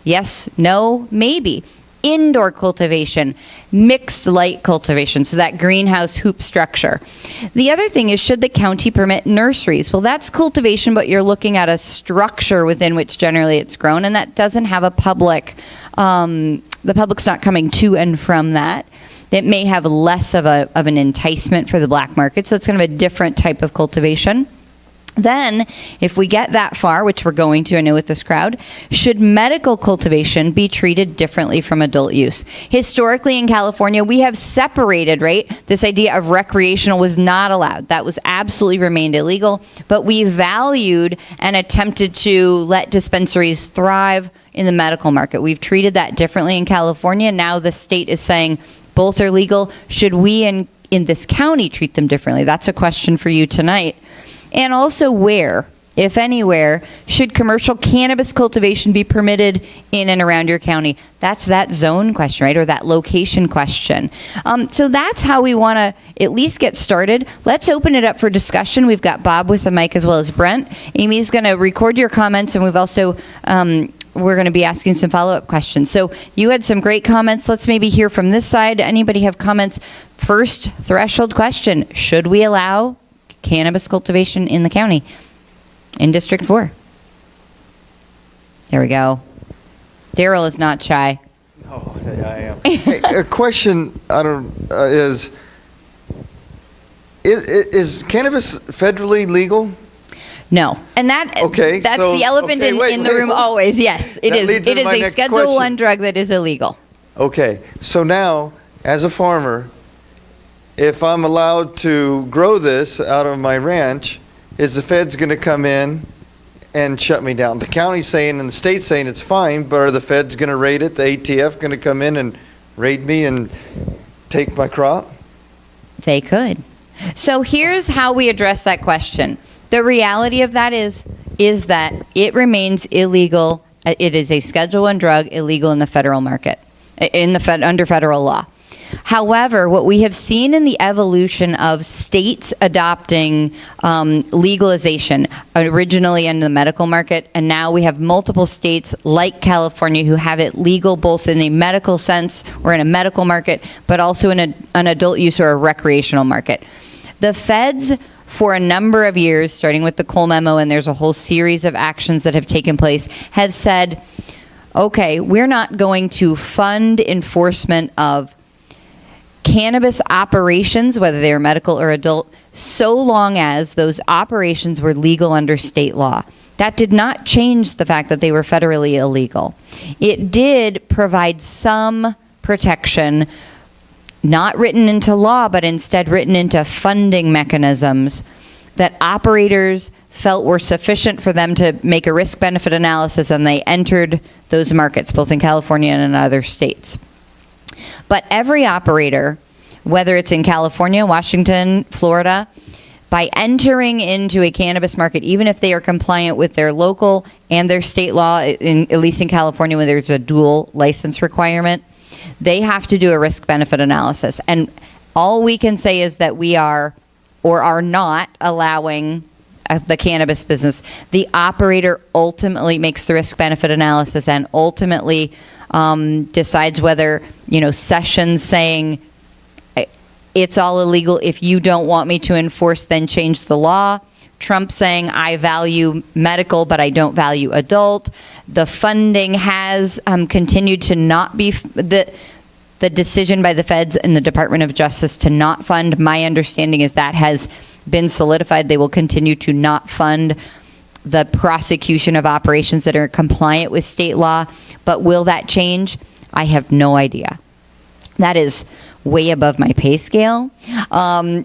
Yes, no, maybe. Indoor cultivation, mixed light cultivation, so that greenhouse hoop structure. The other thing is, should the county permit nurseries? Well, that's cultivation, but you're looking at a structure within which generally it's grown, and that doesn't have a public, the public's not coming to and from that. It may have less of an enticement for the black market, so it's kind of a different type of cultivation. Then, if we get that far, which we're going to, I know with this crowd, should medical cultivation be treated differently from adult use? Historically in California, we have separated, right? This idea of recreational was not allowed. That was absolutely remained illegal, but we valued and attempted to let dispensaries thrive in the medical market. We've treated that differently in California. Now the state is saying both are legal. Should we in this county treat them differently? That's a question for you tonight. And also, where, if anywhere, should commercial cannabis cultivation be permitted in and around your county? That's that zone question, right? Or that location question. So that's how we want to at least get started. Let's open it up for discussion. We've got Bob with the mic as well as Brent. Amy's going to record your comments, and we've also, we're going to be asking some follow-up questions. So you had some great comments. Let's maybe hear from this side. Anybody have comments? First threshold question, should we allow cannabis cultivation in the county, in District 4? There we go. Daryl is not shy. Oh, yeah, I am. Hey, a question is cannabis federally legal? No, and that's the elephant in the room always. Yes, it is. It is a Schedule I drug that is illegal. Okay, so now, as a farmer, if I'm allowed to grow this out of my ranch, is the feds going to come in and shut me down? The county's saying and the state's saying it's fine, but are the feds going to raid it? The ATF going to come in and raid me and take my crop? They could. So here's how we address that question. The reality of that is that it remains illegal. It is a Schedule I drug, illegal in the federal market, under federal law. However, what we have seen in the evolution of states adopting legalization, originally in the medical market, and now we have multiple states like California who have it legal both in a medical sense or in a medical market, but also in an adult use or a recreational market. The feds, for a number of years, starting with the Cole memo, and there's a whole series of actions that have taken place, have said, okay, we're not going to fund enforcement of cannabis operations, whether they're medical or adult, so long as those operations were legal under state law. That did not change the fact that they were federally illegal. It did provide some protection, not written into law, but instead written into funding mechanisms that operators felt were sufficient for them to make a risk-benefit analysis, and they entered those markets, both in California and in other states. But every operator, whether it's in California, Washington, Florida, by entering into a cannabis market, even if they are compliant with their local and their state law, at least in California when there's a dual license requirement, they have to do a risk-benefit analysis. And all we can say is that we are or are not allowing the cannabis business. The operator ultimately makes the risk-benefit analysis and ultimately decides whether, Sessions saying it's all illegal. If you don't want me to enforce, then change the law. Trump saying I value medical, but I don't value adult. The funding has continued to not be the decision by the feds and the Department of Justice to not fund. My understanding is that has been solidified. They will continue to not fund the prosecution of operations that are compliant with state law. But will that change? I have no idea. That is way above my pay scale.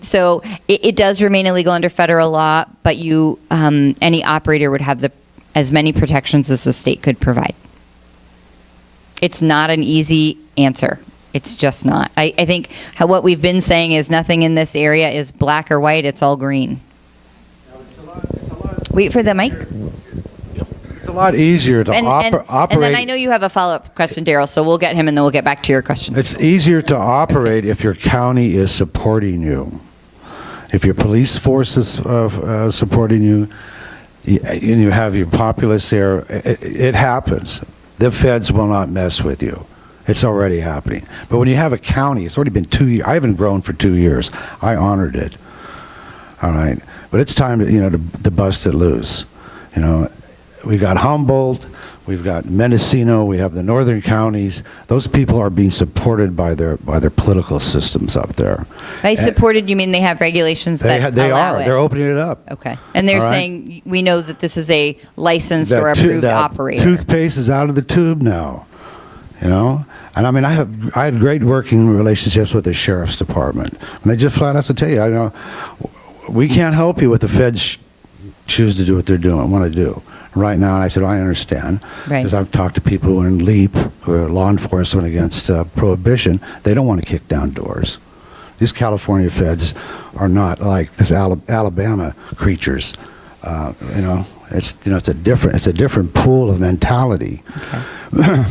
So it does remain illegal under federal law, but any operator would have as many protections as the state could provide. It's not an easy answer. It's just not. I think what we've been saying is nothing in this area is black or white. It's all green. Wait for the mic. It's a lot easier to operate. And then I know you have a follow-up question, Daryl, so we'll get him and then we'll get back to your question. It's easier to operate if your county is supporting you. If your police force is supporting you, and you have your populace there, it happens. The feds will not mess with you. It's already happening. But when you have a county, it's already been 2 years. I haven't grown for 2 years. I honored it. All right. But it's time to bust it loose. We got Humboldt, we've got Mendocino, we have the northern counties. Those people are being supported by their political systems up there. By supported, you mean they have regulations that they allow are. it? They're opening it up. Okay. And they're All right. saying, we know that this is a licensed or approved operator. Toothpaste is out of the tube now. And I mean, I had great working relationships with the sheriff's department. And they just flat out to tell you, we can't help you with the feds choose to do what they're doing, want to do right now. And I said, I understand. Right. Because I've talked to people who are in LEAP, who are law enforcement against prohibition. They don't want to kick down doors. These California feds are not like this Alabama creatures. It's a different pool of mentality. Okay.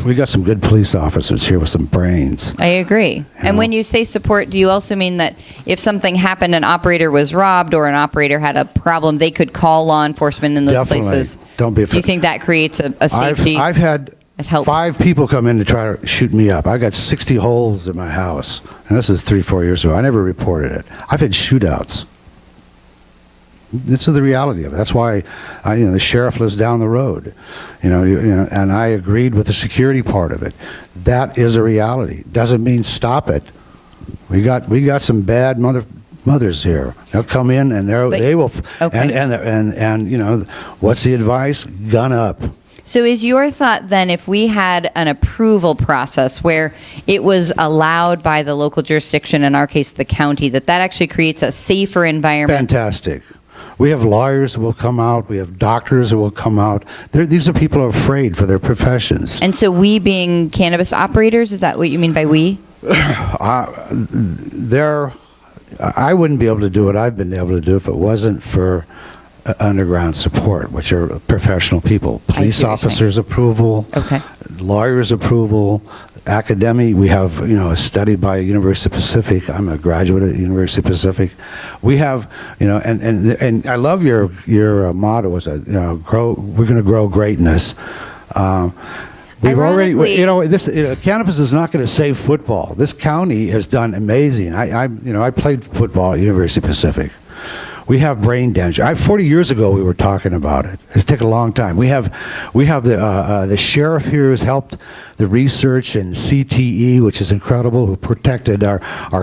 We got some good police officers here with some brains. I agree. And when you say support, do you also mean that if something happened, an operator was robbed or an operator had a problem, they could call law enforcement in those Definitely. places? Don't be Do you think that creates a safety? I've had It helps. 5 people come in to try to shoot me up. I got 60 holes in my house. And this is 3-4 years ago. I never reported it. I've had shootouts. This is the reality of it. That's why the sheriff lives down the road, and I agreed with the security part of it. That is a reality. Doesn't mean stop it. We got some bad mothers here. They'll come in and they will. Okay. And what's the advice? Gun up. So is your thought then, if we had an approval process where it was allowed by the local jurisdiction, in our case the county, that actually creates a safer environment? Fantastic. We have lawyers who will come out. We have doctors who will come out. These are people who are afraid for their professions. And so we being cannabis operators, is that what you mean by we? I wouldn't be able to do what I've been able to do if it wasn't for underground support, which are professional people. Police officers' approval, Okay. lawyers' approval, academic. We have a study by University of Pacific. I'm a graduate at University of Pacific. We have and I love your motto is grow. We're going to grow greatness. We've already, cannabis is not going to save football. This county has done amazing. I played football at University of Pacific. We have brain damage. 40 years ago, we were talking about it. It's taken a long time. We have the sheriff here who's helped the research and CTE, which is incredible, who protected our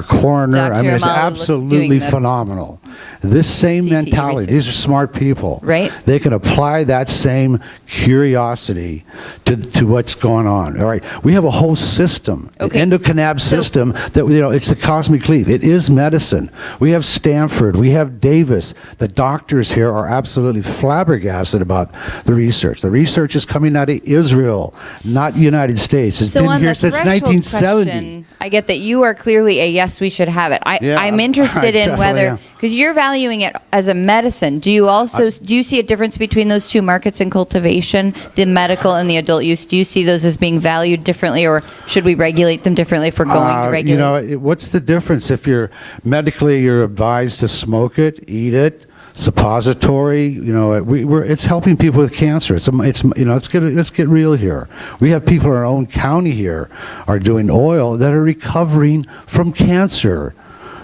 coroner. Dr. I mean, it's Amalu absolutely doing the phenomenal. This same CTE mentality, research. these are smart people. Right. They can apply that same curiosity to what's going on. All right. We have a whole system, Okay. an endocannabinoid system that, it's the cosmic leaf. It is medicine. We have Stanford. We have Davis. The doctors here are absolutely flabbergasted about the research. The research is coming out of Israel, not the United States. It's So been on here the since threshold 1970. question, I get that you are clearly a yes, we should have it. Yeah, I'm I interested in definitely whether, am. because you're valuing it as a medicine. Do you also do you see a difference between those two markets in cultivation, the medical and the adult use? Do you see those as being valued differently, or should we regulate them differently if we're going to regulate? What's the difference if you're advised to smoke it, eat it, suppository? It's helping people with cancer. Let's get real here. We have people in our own county here are doing oil that are recovering from cancer.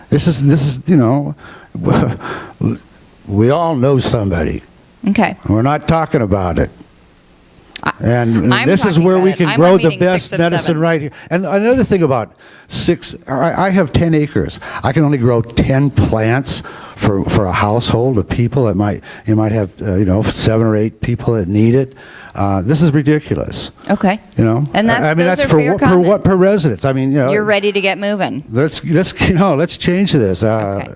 This is we all know somebody. Okay. We're not talking about it. And I'm this is talking where about we it. can I'm grow on the meeting best 6 of medicine 7. right here. And another thing about I have 10 acres. I can only grow 10 plants for a household of people that you might have 7 or 8 people that need it. This is ridiculous. Okay. And that's those are for fair what comments. per residence. I mean, You're ready to get moving. Let's change this. Okay.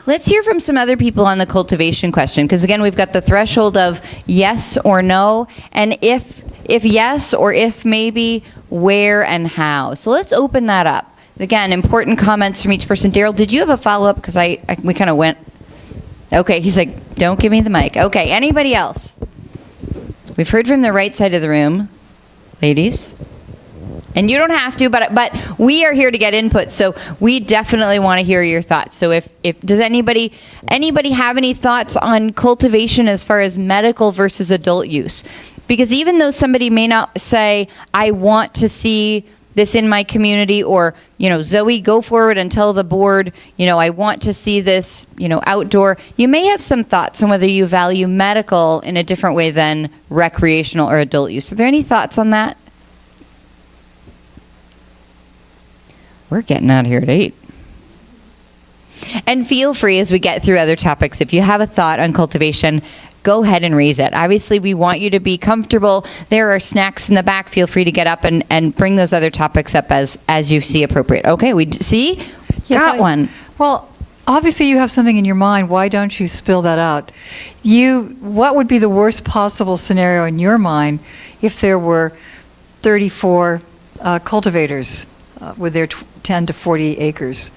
Let's hear from some other people on the cultivation question, because again, we've got the threshold of yes or no, and if yes or if maybe, where and how. So let's open that up. Again, important comments from each person. Daryl, did you have a follow-up? Because we kind of went. Okay, he's like, don't give me the mic. Okay, anybody else? We've heard from the right side of the room, ladies. And you don't have to, but we are here to get input, so we definitely want to hear your thoughts. So if does anybody have any thoughts on cultivation as far as medical versus adult use? Because even though somebody may not say, I want to see this in my community, or, Zoe, go forward and tell the board, I want to see this, outdoor. You may have some thoughts on whether you value medical in a different way than recreational or adult use. Are there any thoughts on that? We're getting out of here at 8. And feel free as we get through other topics, if you have a thought on cultivation, go ahead and raise it. Obviously, we want you to be comfortable. There are snacks in the back. Feel free to get up and bring those other topics up as you see appropriate. Okay, we see? Yes, Got one. Well, obviously you have something in your mind. Why don't you spill that out? What would be the worst possible scenario in your mind if there were 34 cultivators with their 10 to 40 acres?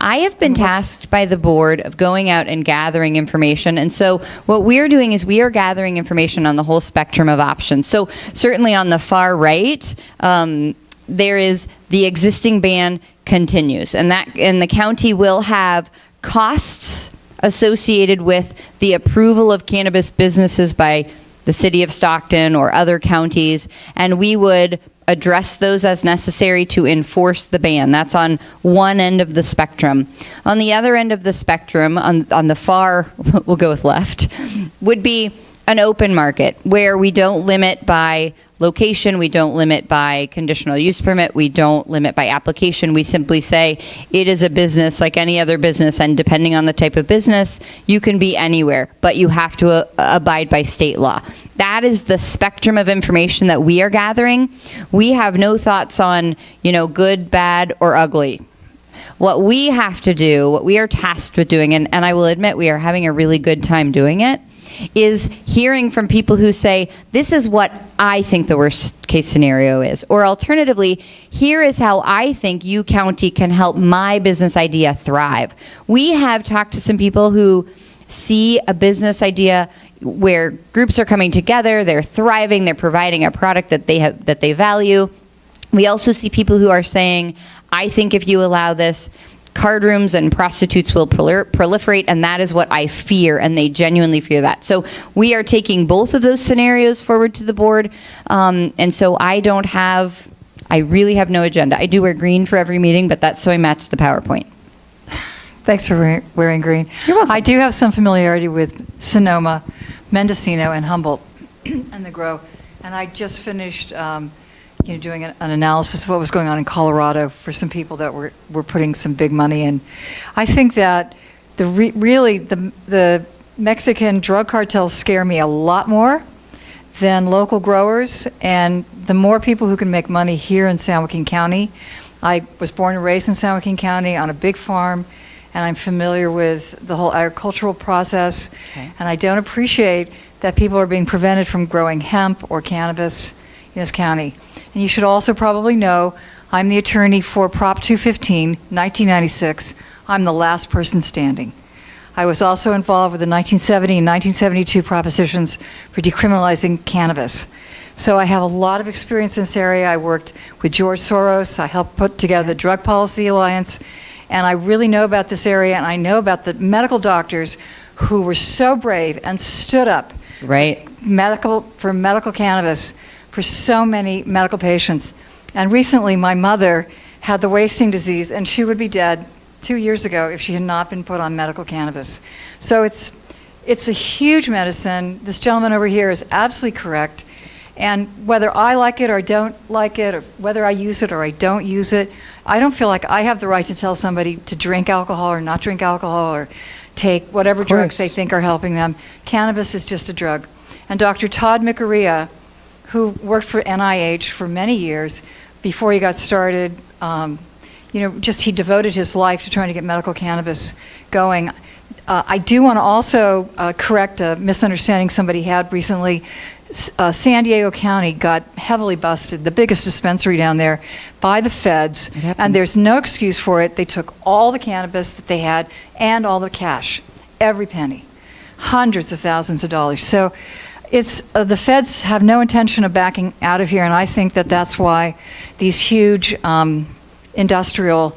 I have been tasked by the board of going out and gathering information. And so what we're doing is we are gathering information on the whole spectrum of options. So certainly on the far right, there is the existing ban continues. And the county will have costs associated with the approval of cannabis businesses by the city of Stockton or other counties. And we would address those as necessary to enforce the ban. That's on one end of the spectrum. On the other end of the spectrum, on the far, we'll go with left, would be an open market where we don't limit by location, we don't limit by conditional use permit, we don't limit by application. We simply say it is a business like any other business, and depending on the type of business, you can be anywhere, but you have to abide by state law. That is the spectrum of information that we are gathering. We have no thoughts on, good, bad, or ugly. What we have to do, what we are tasked with doing, and I will admit we are having a really good time doing it, is hearing from people who say, this is what I think the worst case scenario is. Or alternatively, here is how I think you county can help my business idea thrive. We have talked to some people who see a business idea where groups are coming together, they're thriving, they're providing a product that they value. We also see people who are saying, I think if you allow this, card rooms and prostitutes will proliferate, and that is what I fear, and they genuinely fear that. So we are taking both of those scenarios forward to the board, and so I really have no agenda. I do wear green for every meeting, but that's so I match the PowerPoint. Thanks for wearing green. You're welcome. I do have some familiarity with Sonoma, Mendocino, and Humboldt and the grow, and I just finished doing an analysis of what was going on in Colorado for some people that were putting some big money in. I think that the Mexican drug cartels scare me a lot more than local growers, and the more people who can make money here in San Joaquin County. I was born and raised in San Joaquin County on a big farm, and I'm familiar with the whole agricultural process, and I don't appreciate that people are being prevented from growing hemp or cannabis in this county. And you should also probably know I'm the attorney for Prop 215, 1996. I'm the last person standing. I was also involved with the 1970 and 1972 propositions for decriminalizing cannabis. So I have a lot of experience in this area. I worked with George Soros. I helped put together the Drug Policy Alliance. And I really know about this area, and I know about the medical doctors who were so brave and stood up for medical cannabis for so many medical patients. And recently, my mother had the wasting disease, and she would be dead 2 years ago if she had not been put on medical cannabis. So it's a huge medicine. This gentleman over here is absolutely correct. And whether I like it or don't like it, or whether I use it or I don't use it, I don't feel like I have the right to tell somebody to drink alcohol or not drink alcohol or take whatever drugs they think are helping them. Cannabis is just a drug. And Dr. Todd Micarea, who worked for NIH for many years before he got started, he devoted his life to trying to get medical cannabis going. I do want to also correct a misunderstanding somebody had recently. San Diego County got heavily busted, the biggest dispensary down there, by the feds, and there's no excuse for it. They took all the cannabis that they had and all the cash. every penny, hundreds of thousands of dollars. So it's the feds have no intention of backing out of here, and I think that that's why these huge industrial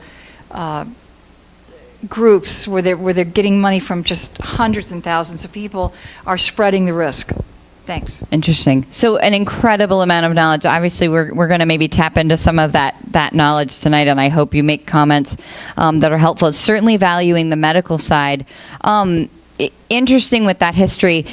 groups where they're getting money from just hundreds and thousands of people are spreading the risk. Thanks. Interesting. So an incredible amount of knowledge. Obviously, we're going to maybe tap into some of that knowledge tonight, and I hope you make comments that are helpful. It's certainly valuing the medical side. Interesting with that history.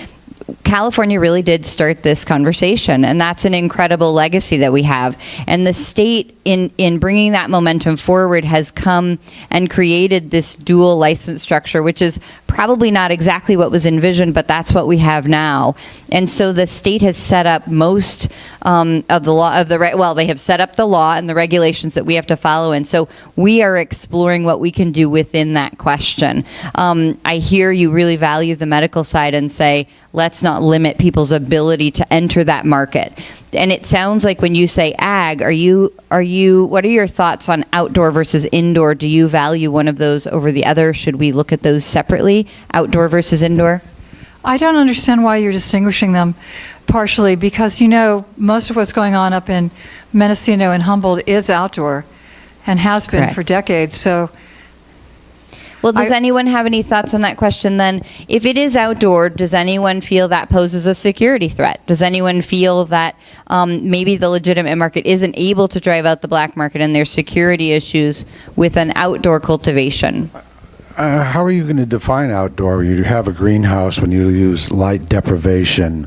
California really did start this conversation, and that's an incredible legacy that we have. And the state, in bringing that momentum forward, has come and created this dual license structure, which is probably not exactly what was envisioned, but that's what we have now. And so the state has set up most of the law, they have set up the law and the regulations that we have to follow. And so we are exploring what we can do within that question. I hear you really value the medical side and say, let's not limit people's ability to enter that market. And it sounds like when you say ag, what are your thoughts on outdoor versus indoor? Do you value one of those over the other? Should we look at those separately, outdoor versus indoor? I don't understand why you're distinguishing them partially, because most of what's going on up in Mendocino and Humboldt is outdoor and has been Correct. for decades. So Well, does anyone have any thoughts on that question then? If it is outdoor, does anyone feel that poses a security threat? Does anyone feel that maybe the legitimate market isn't able to drive out the black market and there's security issues with an outdoor cultivation? How are you going to define outdoor? You have a greenhouse when you use light deprivation.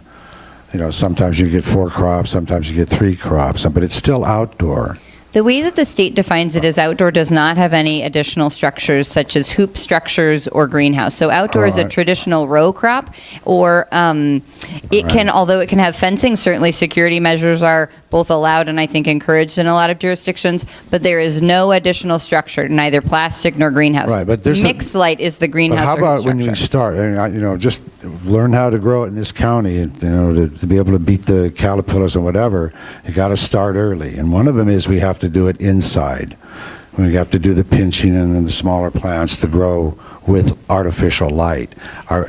Sometimes you get 4 crops, sometimes you get 3 crops, but it's still outdoor. The way that the state defines it as outdoor does not have any additional structures such as hoop structures or greenhouse. So outdoor is a traditional row crop, or it can, although it can have fencing, certainly security measures are both allowed and I think encouraged in a lot of jurisdictions, but there is no additional structure, neither plastic nor greenhouse. Right, but there's mixed light is the greenhouse. But how or about when you structure. start, just learn how to grow it in this county, to be able to beat the caterpillars and whatever, you got to start early. And one of them is we have to do it inside. We have to do the pinching and then the smaller plants to grow with artificial light.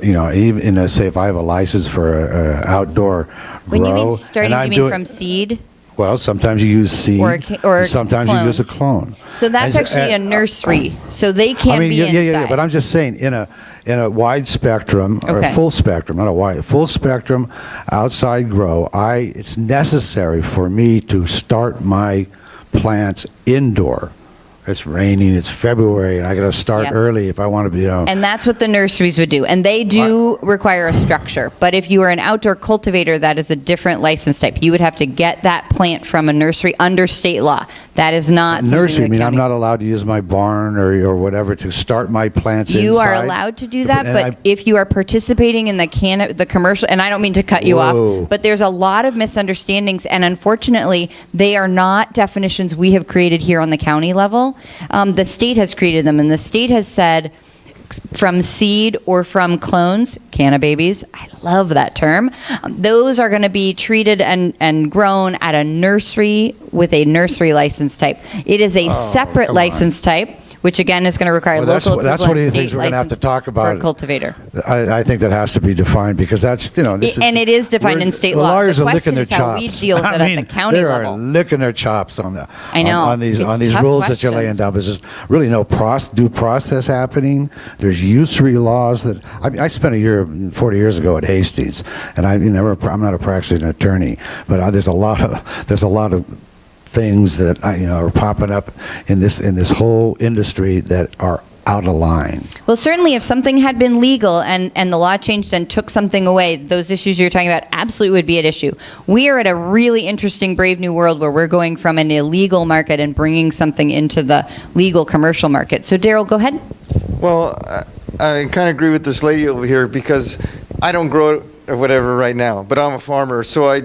Even say if I have a license for a outdoor When grow, you mean starting, and I you do mean it- from seed? Well, sometimes you use seed, Or sometimes clone. you use a clone. So that's actually a nursery. So they can't be inside. Yeah, but I'm just saying in a wide spectrum or Okay. a full spectrum, not a wide, full spectrum outside grow. It's necessary for me to start my plants indoor. It's raining, it's February, and I got to start Yep. early if I want to be, And that's what the nurseries would do. And they do require a structure. But if you are an outdoor cultivator, that is a different license type. You would have to get that plant from a nursery under state law. That is not something nursery. the I mean, I'm county- not allowed to use my barn or whatever to start my plants inside. You are allowed to do that, And but if you are participating in the commercial, and I don't mean to cut you Whoa. off, but there's a lot of misunderstandings, and unfortunately, they are not definitions we have created here on the county level. The state has created them, and the state has said from seed or from clones, cannababies, I love that term, those are going to be treated and grown at a nursery with a nursery license type. It is a separate come on. license type, which again is going to require Well, local that's equivalent one of the state things we're going to have to license talk about. for a cultivator. I think that has to be defined because that's, this And it is defined in state law. Lawyers The are licking question their is how we chops. deal with it at the county they level. are licking their chops on the. I know. on these It's tough rules that you're laying questions. down. There's just really no due process happening. There's usury laws that I spent a year 40 years ago at Hastings, and I'm not a practicing attorney, but there's a lot of things that are popping up in this whole industry that are out of line. Well, certainly if something had been legal and the law changed and took something away, those issues you're talking about absolutely would be at issue. We are at a really interesting, brave new world where we're going from an illegal market and bringing something into the legal commercial market. So, Daryl, go ahead. Well, I kind of agree with this lady over here because I don't grow it or whatever right now, but I'm a farmer, so I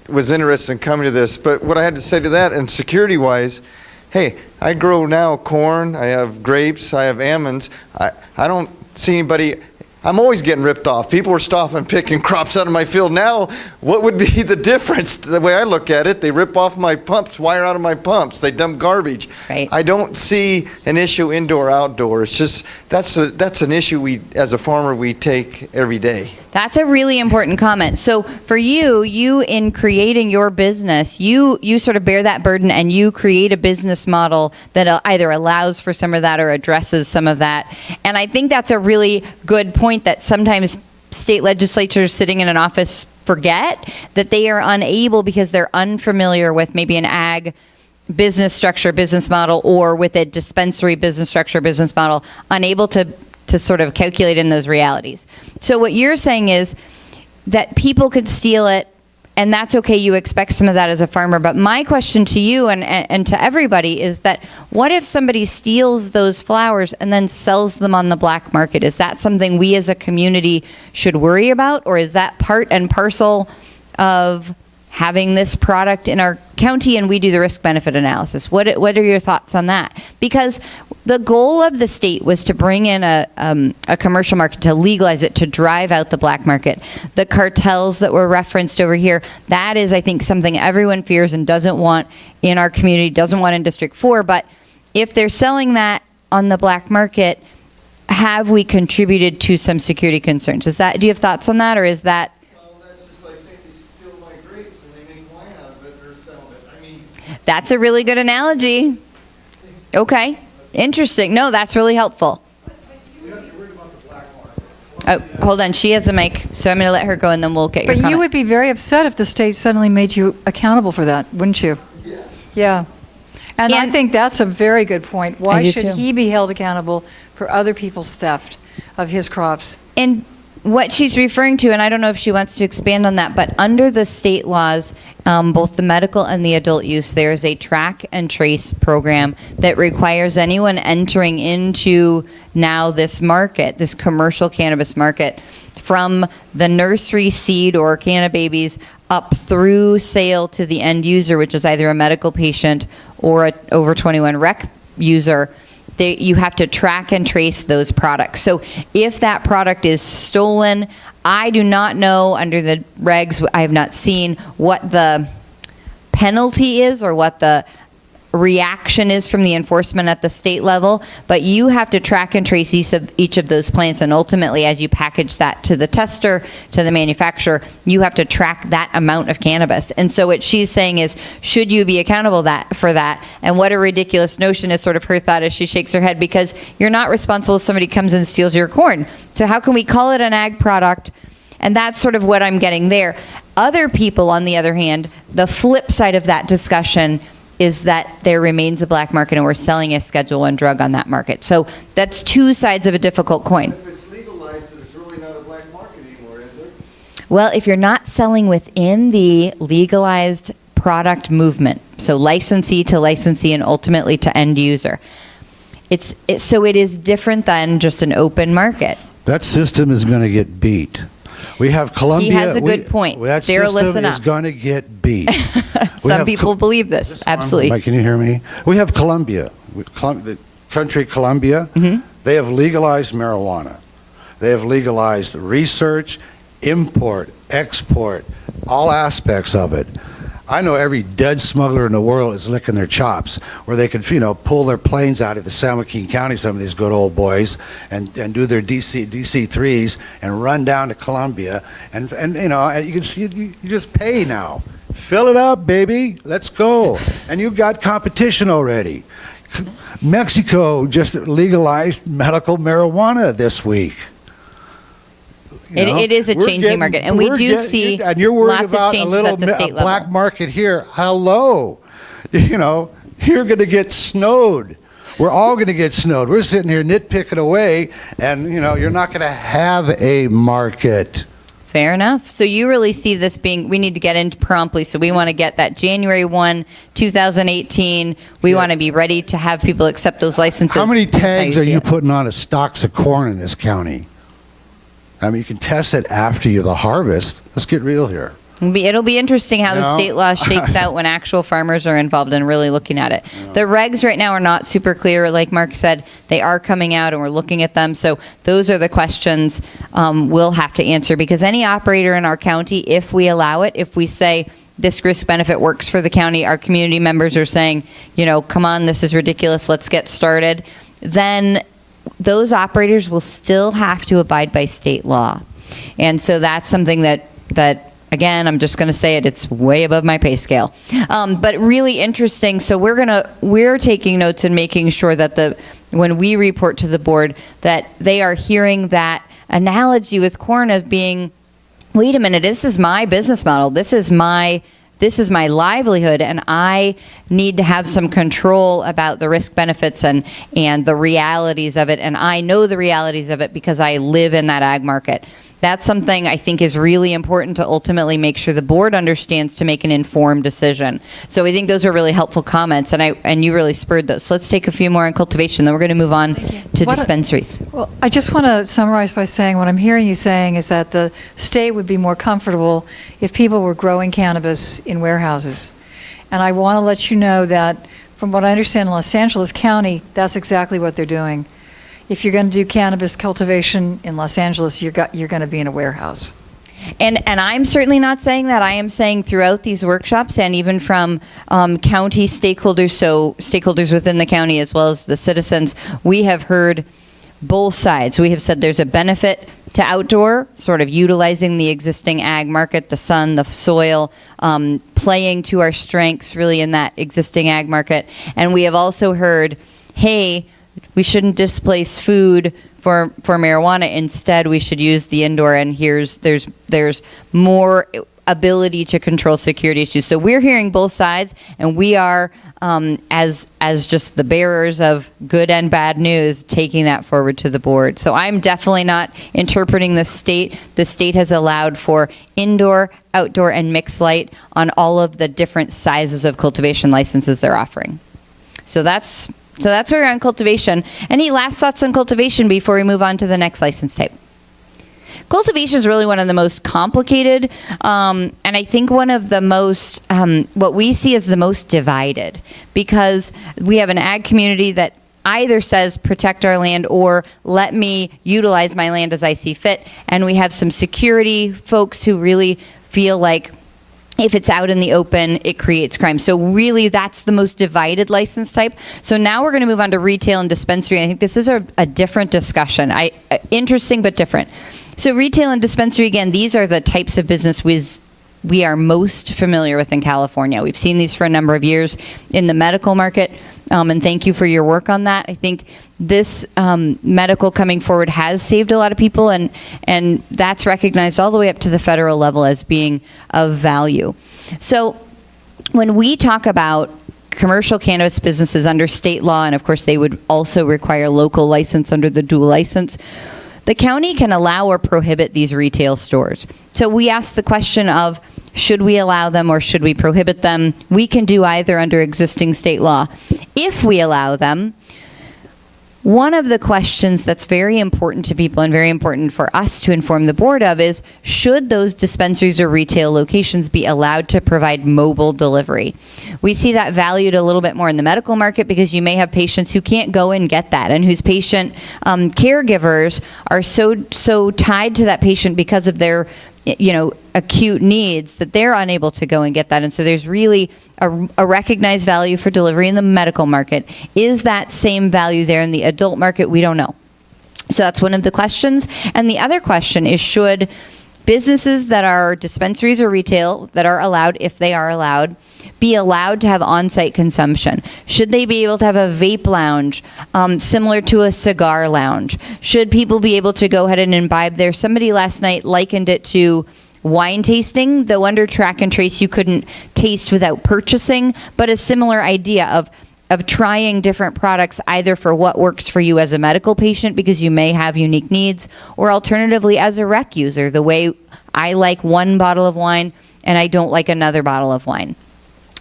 was interested in coming to this. But what I had to say to that, and security-wise, hey, I grow now corn, I have grapes, I have almonds. I don't see anybody I'm always getting ripped off. People are stopping picking crops out of my field. Now, what would be the difference? The way I look at it, they rip off my pumps, wire out of my pumps. They dump garbage. Right. I don't see an issue indoor, outdoor. It's just, that's an issue we, as a farmer, we take every day. That's a really important comment. So for you in creating your business, you sort of bear that burden and you create a business model that either allows for some of that or addresses some of that. And I think that's a really good point that sometimes state legislatures sitting in an office forget, that they are unable because they're unfamiliar with maybe an ag business structure, business model, or with a dispensary business structure, business model, unable to sort of calculate in those realities. So what you're saying is that people could steal it, and that's okay. You expect some of that as a farmer. But my question to you and to everybody is that what if somebody steals those flowers and then sells them on the black market? Is that something we as a community should worry about? Or is that part and parcel of having this product in our county and we do the risk-benefit analysis? What are your thoughts on that? Because the goal of the state was to bring in a commercial market, to legalize it, to drive out the black market. The cartels that were referenced over here, that is, I think, something everyone fears and doesn't want in our community, doesn't want in District 4. But if they're selling that on the black market, have we contributed to some security concerns? Do you have thoughts on that, or is that? That's just like saying they steal my grapes and they make wine out of it or sell it. I mean, That's a really good analogy. Okay, interesting. No, that's really helpful. Oh, hold on. She has a mic, so I'm going to let her go, and then we'll get your But you comment. would be very upset if the state suddenly made you accountable for that, wouldn't you? yes. Yeah. And I And- think that's a very good point. I Why do should too. he be held accountable for other people's theft of his crops? And what she's referring to, and I don't know if she wants to expand on that, but under the state laws, both the medical and the adult use, there's a track and trace program that requires anyone entering into now this market, this commercial cannabis market, from the nursery seed or cannababies up through sale to the end user, which is either a medical patient or a over 21 rec user. You have to track and trace those products. So if that product is stolen, I do not know under the regs, I have not seen what the penalty is or what the reaction is from the enforcement at the state level, but you have to track and trace each of those plants, and ultimately as you package that to the tester, to the manufacturer, you have to track that amount of cannabis. And so what she's saying is, should you be accountable for that? And what a ridiculous notion is sort of her thought as she shakes her head, because you're not responsible if somebody comes and steals your corn. So how can we call it an ag product? And that's sort of what I'm getting there. Other people, on the other hand, the flip side of that discussion is that there remains a black market and we're selling a Schedule I drug on that market. So that's two sides of a difficult coin. If it's legalized, then it's really not a black market anymore, is it? Well, if you're not selling within the legalized product movement, so licensee to licensee and ultimately to end user, so it is different than just an open market. That system is going to get beat. We have Columbia. He has a good point. That Sarah, system listen is up. going to get beat. Some people believe this. Absolutely. Mike, can you hear me? We have Columbia, the country Columbia. Mm-hmm. They have legalized marijuana. They have legalized research, import, export, all aspects of it. I know every dead smuggler in the world is licking their chops, where they could, pull their planes out of the San Joaquin County, some of these good old boys, and do their DC-3s and run down to Columbia, and you can see you just pay now. Fill it up, baby. Let's go. And you've got competition already. Mexico just legalized medical marijuana this week. It is a changing market, and we do see and you're worried lots of about changes a little at the state black level. market here. Hello, you're going to get snowed. We're all going to get snowed. We're sitting here nitpicking away, and you're not going to have a market. Fair enough. So you really see this being, we need to get in promptly, so we want to get that January 1, 2018, we want to be ready to have people accept those licenses. How many That's tags you are see you it. putting on a stalks of corn in this county? I mean, you can test it after the harvest. Let's get real here. It'll be interesting how the No. state law shakes out when actual farmers are involved and really looking at it. The regs right now are not super clear. Like Mark said, they are coming out and we're looking at them. So those are the questions we'll have to answer, because any operator in our county, if we allow it, if we say this risk benefit works for the county, our community members are saying, you know, come on, this is ridiculous, let's get started, then those operators will still have to abide by state law. And so that's something that again, I'm just going to say it, it's way above my pay scale. But really interesting. So we're taking notes and making sure that when we report to the board, that they are hearing that analogy with corn of being, wait a minute, this is my business model. This is my livelihood, and I need to have some control about the risk benefits and the realities of it. And I know the realities of it because I live in that ag market. That's something I think is really important to ultimately make sure the board understands to make an informed decision. So I think those are really helpful comments, and you really spurred those. So let's take a few more on cultivation, then we're going to move on to dispensaries. Well, I just want to summarize by saying what I'm hearing you saying is that the state would be more comfortable if people were growing cannabis in warehouses. And I want to let you know that from what I understand in Los Angeles County, that's exactly what they're doing. If you're going to do cannabis cultivation in Los Angeles, you're going to be in a warehouse. And I'm certainly not saying that. I am saying throughout these workshops, and even from county stakeholders, so stakeholders within the county as well as the citizens, we have heard both sides. We have said there's a benefit to outdoor, sort of utilizing the existing ag market, the sun, the soil, playing to our strengths really in that existing ag market. And we have also heard, hey, we shouldn't displace food for marijuana. Instead, we should use the indoor, and there's more ability to control security issues. So we're hearing both sides, and we are, as just the bearers of good and bad news, taking that forward to the board. So I'm definitely not interpreting the state. The state has allowed for indoor, outdoor, and mixed light on all of the different sizes of cultivation licenses they're offering. So that's where we're on cultivation. Any last thoughts on cultivation before we move on to the next license type? Cultivation is really one of the most complicated, and I think one of the most, what we see as the most divided, because we have an ag community that either says protect our land or let me utilize my land as I see fit, and we have some security folks who really feel like if it's out in the open, it creates crime. So really, that's the most divided license type. So now we're going to move on to retail and dispensary. And I think this is a different discussion. Interesting, but different. So retail and dispensary, again, these are the types of business we are most familiar with in California. We've seen these for a number of years in the medical market. And thank you for your work on that. I think this medical coming forward has saved a lot of people, and that's recognized all the way up to the federal level as being of value. So when we talk about commercial cannabis businesses under state law, and of course they would also require local license under the dual license, the county can allow or prohibit these retail stores. So we ask the question of, should we allow them or should we prohibit them? We can do either under existing state law. If we allow them, one of the questions that's very important to people and very important for us to inform the board of is, should those dispensaries or retail locations be allowed to provide mobile delivery? We see that valued a little bit more in the medical market because you may have patients who can't go and get that, and whose patient caregivers are so tied to that patient because of their acute needs that they're unable to go and get that. And so there's really a recognized value for delivery in the medical market. Is that same value there in the adult market? We don't know. So that's one of the questions. And the other question is, should businesses that are dispensaries or retail that are allowed, if they are allowed, be allowed to have on-site consumption? Should they be able to have a vape lounge similar to a cigar lounge? Should people be able to go ahead and imbibe there? Somebody last night likened it to wine tasting, though under track and trace you couldn't taste without purchasing, but a similar idea of trying different products, either for what works for you as a medical patient because you may have unique needs, or alternatively as a rec user, the way I like one bottle of wine and I don't like another bottle of wine.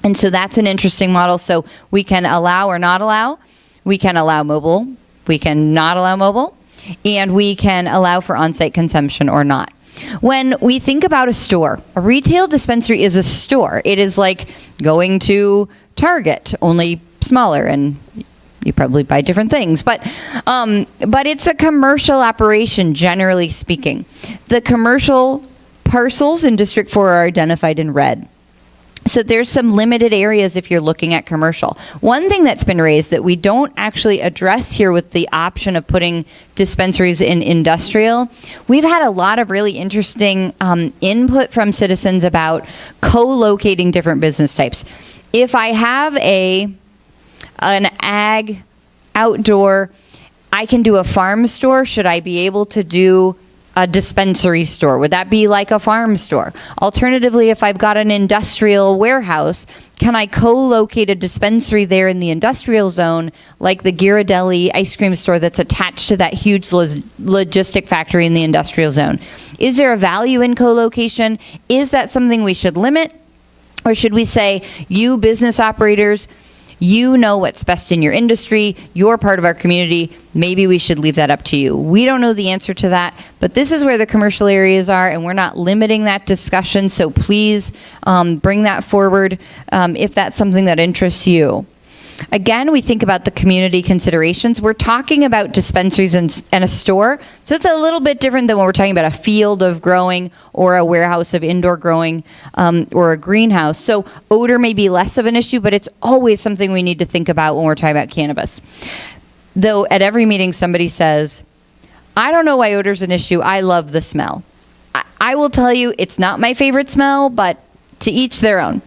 And so that's an interesting model. So we can allow or not allow. We can allow mobile. We can not allow mobile. And we can allow for on-site consumption or not. When we think about a store, a retail dispensary is a store. It is like going to Target, only smaller, and you probably buy different things. But it's a commercial operation, generally speaking. The commercial parcels in District 4 are identified in red. So there's some limited areas if you're looking at commercial. One thing that's been raised that we don't actually address here with the option of putting dispensaries in industrial, we've had a lot of really interesting input from citizens about co-locating different business types. If I have an ag outdoor, I can do a farm store. Should I be able to do a dispensary store? Would that be like a farm store? Alternatively, if I've got an industrial warehouse, can I co-locate a dispensary there in the industrial zone, like the Ghirardelli ice cream store that's attached to that huge logistic factory in the industrial zone? Is there a value in co-location? Is that something we should limit? Or should we say, you business operators, you know what's best in your industry, you're part of our community, maybe we should leave that up to you. We don't know the answer to that, but this is where the commercial areas are, and we're not limiting that discussion, so please bring that forward if that's something that interests you. Again, we think about the community considerations. We're talking about dispensaries and a store, so it's a little bit different than when we're talking about a field of growing or a warehouse of indoor growing or a greenhouse. So odor may be less of an issue, but it's always something we need to think about when we're talking about cannabis. Though at every meeting somebody says, I don't know why odor's an issue, I love the smell. I will tell you it's not my favorite smell, but to each their own.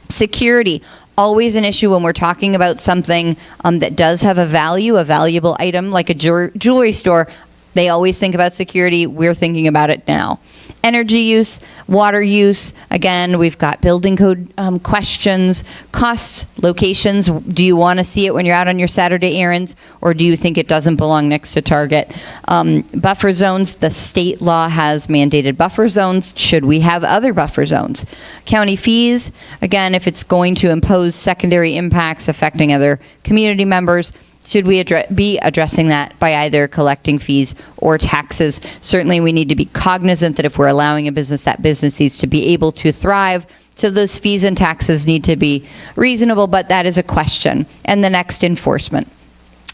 Security. Always an issue when we're talking about something that does have a value, a valuable item like a jewelry store. They always think about security. We're thinking about it now. Energy use, water use. Again, we've got building code questions, costs, locations. Do you want to see it when you're out on your Saturday errands, or do you think it doesn't belong next to Target? Buffer zones, the state law has mandated buffer zones. Should we have other buffer zones? County fees, again, if it's going to impose secondary impacts affecting other community members, should we be addressing that by either collecting fees or taxes? Certainly we need to be cognizant that if we're allowing a business, that business needs to be able to thrive. So those fees and taxes need to be reasonable, but that is a question. And the next, enforcement.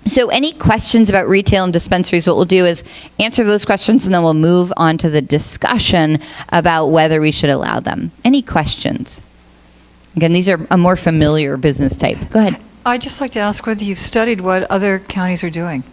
So any questions about retail and dispensaries, what we'll do is answer those questions and then we'll move on to the discussion about whether we should allow them. Any questions? Again, these are a more familiar business type. Go ahead. I'd just like to ask whether you've studied what other counties are doing.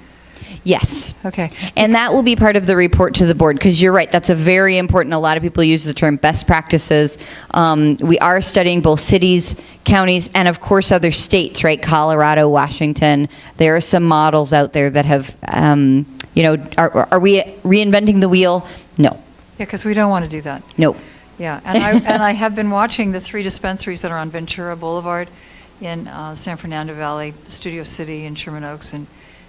Yes. Okay. And that will be part of the report to the board, because you're right, that's a very important, a lot of people use the term best practices. We are studying both cities, counties, and of course other states, right? Colorado, Washington. There are some models out there that have, are we reinventing the wheel? No. Yeah, because we don't want to do that. No. Yeah, and I have been watching the 3 dispensaries that are on Ventura Boulevard in San Fernando Valley, Studio City, and Sherman Oaks, and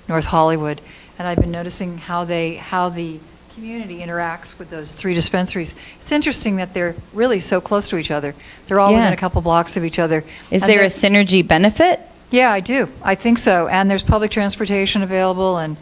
North Hollywood, and I've been noticing how the community interacts with those 3 dispensaries. It's interesting that they're really so close to each other. They're all within a couple blocks of each other. Is there a synergy benefit? Yeah, I do. I think so. And there's public transportation available, and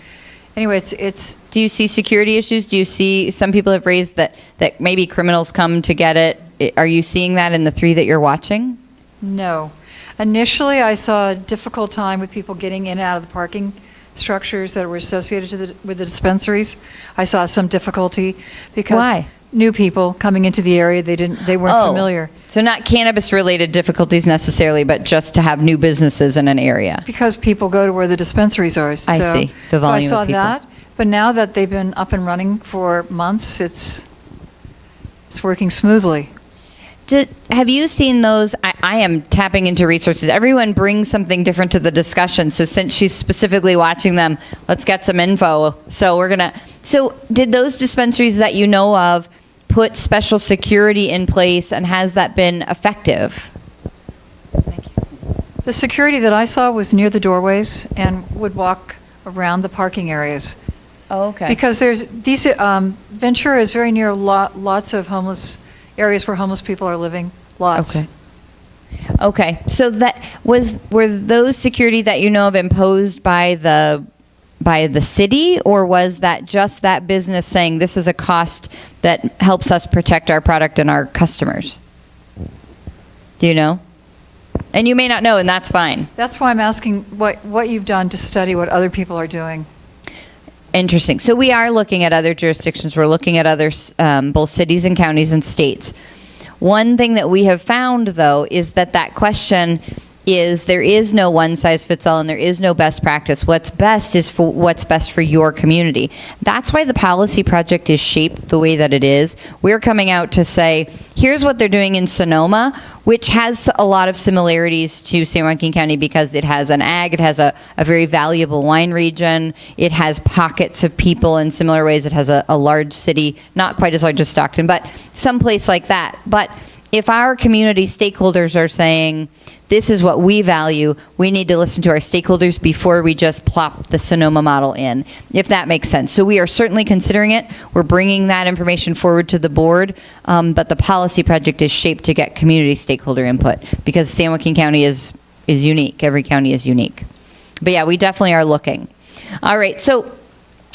anyway, it's. Do you see security issues? Do you see, some people have raised that maybe criminals come to get it? Are you seeing that in the 3 that you're watching? No. Initially, I saw a difficult time with people getting in and out of the parking structures that were associated with the dispensaries. I saw some difficulty because Why? New people coming into the area, they weren't familiar. So not cannabis-related difficulties necessarily, but just to have new businesses in an area. Because people go to where the dispensaries are. I see, the volume so I saw of people. that, but now that they've been up and running for months, it's working smoothly. Have you seen those? I am tapping into resources. Everyone brings something different to the discussion. So since she's specifically watching them, let's get some info. So did those dispensaries that you know of put special security in place, and has that been effective? Thank you. The security that I saw was near the doorways and would walk around the parking areas. Oh, okay. Because there's these, Ventura is very near lots of homeless areas where homeless people are living. Lots. Okay. So were those security that you know of imposed by the by the city, or was that just that business saying this is a cost that helps us protect our product and our customers? Do you know? And you may not know, and that's fine. That's why I'm asking what you've done to study what other people are doing. Interesting. So we are looking at other jurisdictions. We're looking at other, both cities and counties and states. One thing that we have found, though, is that question is there is no one size fits all and there is no best practice. What's best is for what's best for your community. That's why the policy project is shaped the way that it is. We're coming out to say, here's what they're doing in Sonoma, which has a lot of similarities to San Joaquin County because it has an ag, it has a very valuable wine region, it has pockets of people in similar ways, it has a large city, not quite as large as Stockton, but someplace like that. But if our community stakeholders are saying, this is what we value, we need to listen to our stakeholders before we just plop the Sonoma model in, if that makes sense. So we are certainly considering it. We're bringing that information forward to the board, but the policy project is shaped to get community stakeholder input because San Joaquin County is unique. Every county is unique. But yeah, we definitely are looking. All right, so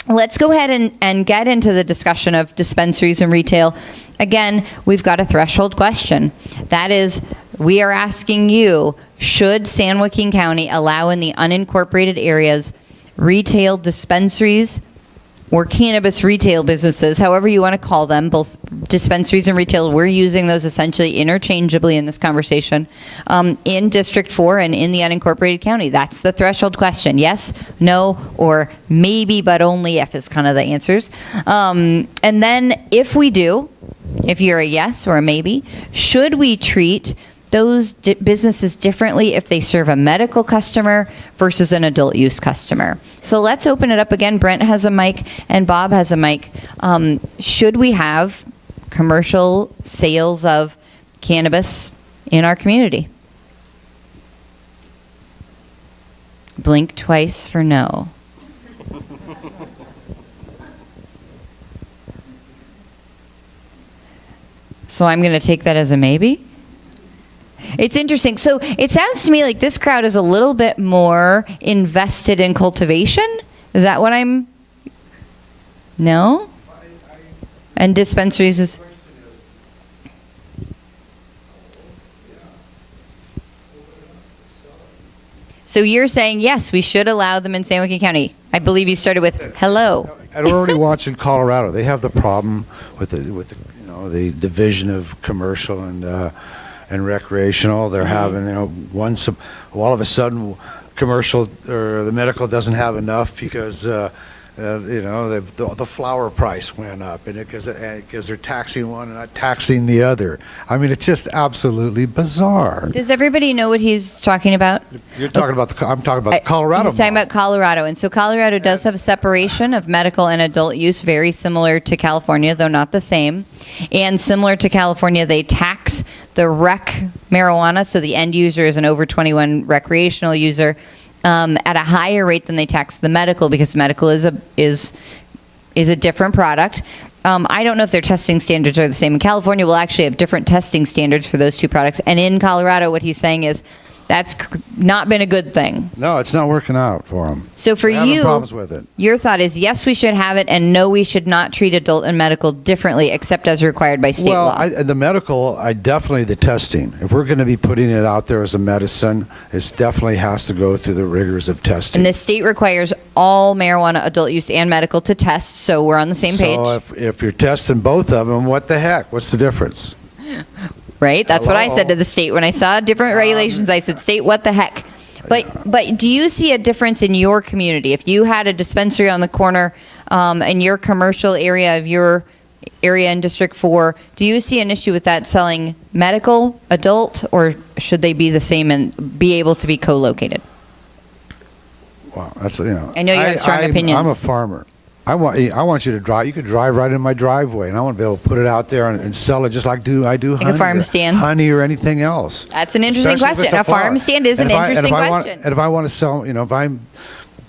let's go ahead and get into the discussion of dispensaries and retail. Again, we've got a threshold question. That is, we are asking you, should San Joaquin County allow in the unincorporated areas retail dispensaries or cannabis retail businesses, however you want to call them, both dispensaries and retail, we're using those essentially interchangeably in this conversation, in District 4 and in the unincorporated county. That's the threshold question. Yes, no, or maybe, but only if is kind of the answers. And then if we do, if you're a yes or a maybe, should we treat those businesses differently if they serve a medical customer versus an adult use customer? So let's open it up again. Brent has a mic and Bob has a mic. Should we have commercial sales of cannabis in our community? Blink twice for no. So I'm going to take that as a maybe. It's interesting. So it sounds to me like this crowd is a little bit more invested in cultivation. Is that what I'm... No? And dispensaries is... So you're saying, yes, we should allow them in San Joaquin County. I believe you started with hello. And we're already watching Colorado. They have the problem with the division of commercial and recreational. They're having, all of a sudden, commercial or the medical doesn't have enough because, the flower price went up, and because they're taxing one and not taxing the other. I mean, it's just absolutely bizarre. Does everybody know what he's talking about? You're talking about I'm talking about the Colorado. He's talking model. about Colorado, and so Colorado does have a separation of medical and adult use, very similar to California, though not the same. And similar to California, they tax the rec marijuana, so the end user is an over 21 recreational user, at a higher rate than they tax the medical, because medical is a different product. I don't know if their testing standards are the same. In California, we'll actually have different testing standards for those two products. And in Colorado, what he's saying is that's not been a good thing. No, it's not working out for them. So for They're having you, problems with it. Your thought is yes, we should have it, and no, we should not treat adult and medical differently, except as required by state law. Well, the medical, definitely the testing. If we're going to be putting it out there as a medicine, it definitely has to go through the rigors of testing. And the state requires all marijuana, adult use, and medical to test, so we're on the same page. So if you're testing both of them, what the heck? What's the difference? Right? That's what I Hello? said to the state. When I saw different regulations, I said, state, what the heck? But do you see a difference in your community? If you had a dispensary on the corner in your commercial area of your area in District 4, do you see an issue with that selling medical, adult, or should they be the same and be able to be co-located? Wow, that's I know you have strong opinions. I'm a farmer. I want you to drive. You could drive right in my driveway, and I want to be able to put it out there and sell it just like I do Like a honey, farm or stand? honey or anything else. That's an interesting Especially if it's question. A farm flower. stand is an interesting question. And if I want to sell, if I'm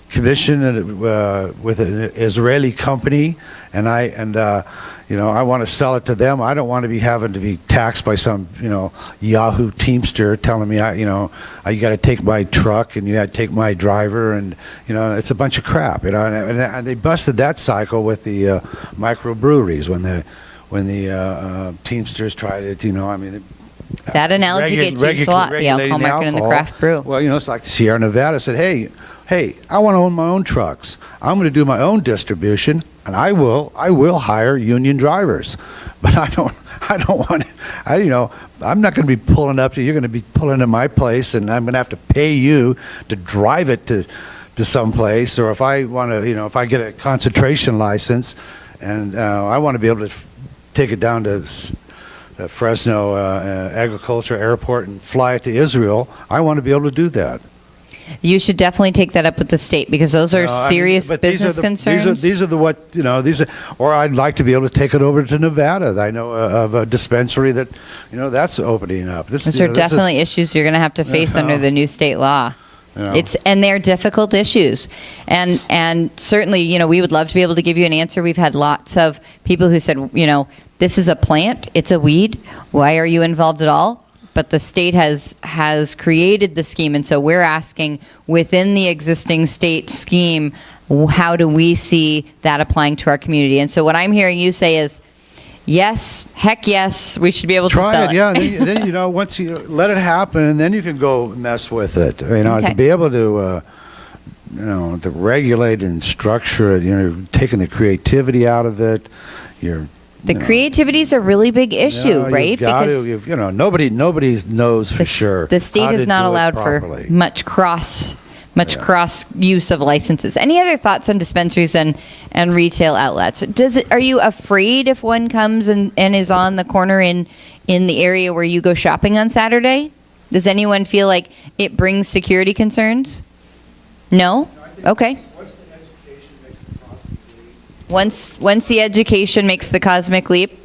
commissioned with an Israeli company, and I want to sell it to them. I don't want to be having to be taxed by some, Yahoo Teamster telling me, you got to take my truck and you got to take my driver, and it's a bunch of crap. And they busted that cycle with the microbreweries when the Teamsters tried it. That analogy gets used a lot, the alcohol market and the craft brew. Well, it's like Sierra Nevada said, hey, I want to own my own trucks. I'm going to do my own distribution, and I will hire union drivers. But I don't want to, I'm not going to be pulling up to, you're going to be pulling to my place, and I'm going to have to pay you to drive it to some place. Or if I want to, if I get a concentration license and I want to be able to take it down to Fresno Agriculture Airport and fly it to Israel, I want to be able to do that. You should definitely take that up with the state, because those are serious business concerns. These are or I'd like to be able to take it over to Nevada. I know of a dispensary that, that's opening up. Those are definitely issues you're going to have to face under the new state law. And they're difficult issues, and certainly, we would love to be able to give you an answer. We've had lots of people who said, this is a plant, it's a weed. Why are you involved at all? But the state has created the scheme, and so we're asking, within the existing state scheme, how do we see that applying to our community? And so what I'm hearing you say is, yes, heck yes, we should be able to sell it. Try it, yeah. Then once you let it happen, and then you can go mess with it. To be able to, to regulate and structure it. You're taking the creativity out of it. The creativity is a really big issue, right? Because nobody knows for sure. The state is not allowed for much cross use of licenses. Any other thoughts on dispensaries and retail outlets? Are you afraid if one comes and is on the corner in the area where you go shopping on Saturday? Does anyone feel like it brings security concerns? No? Okay. Once the education makes the cosmic leap.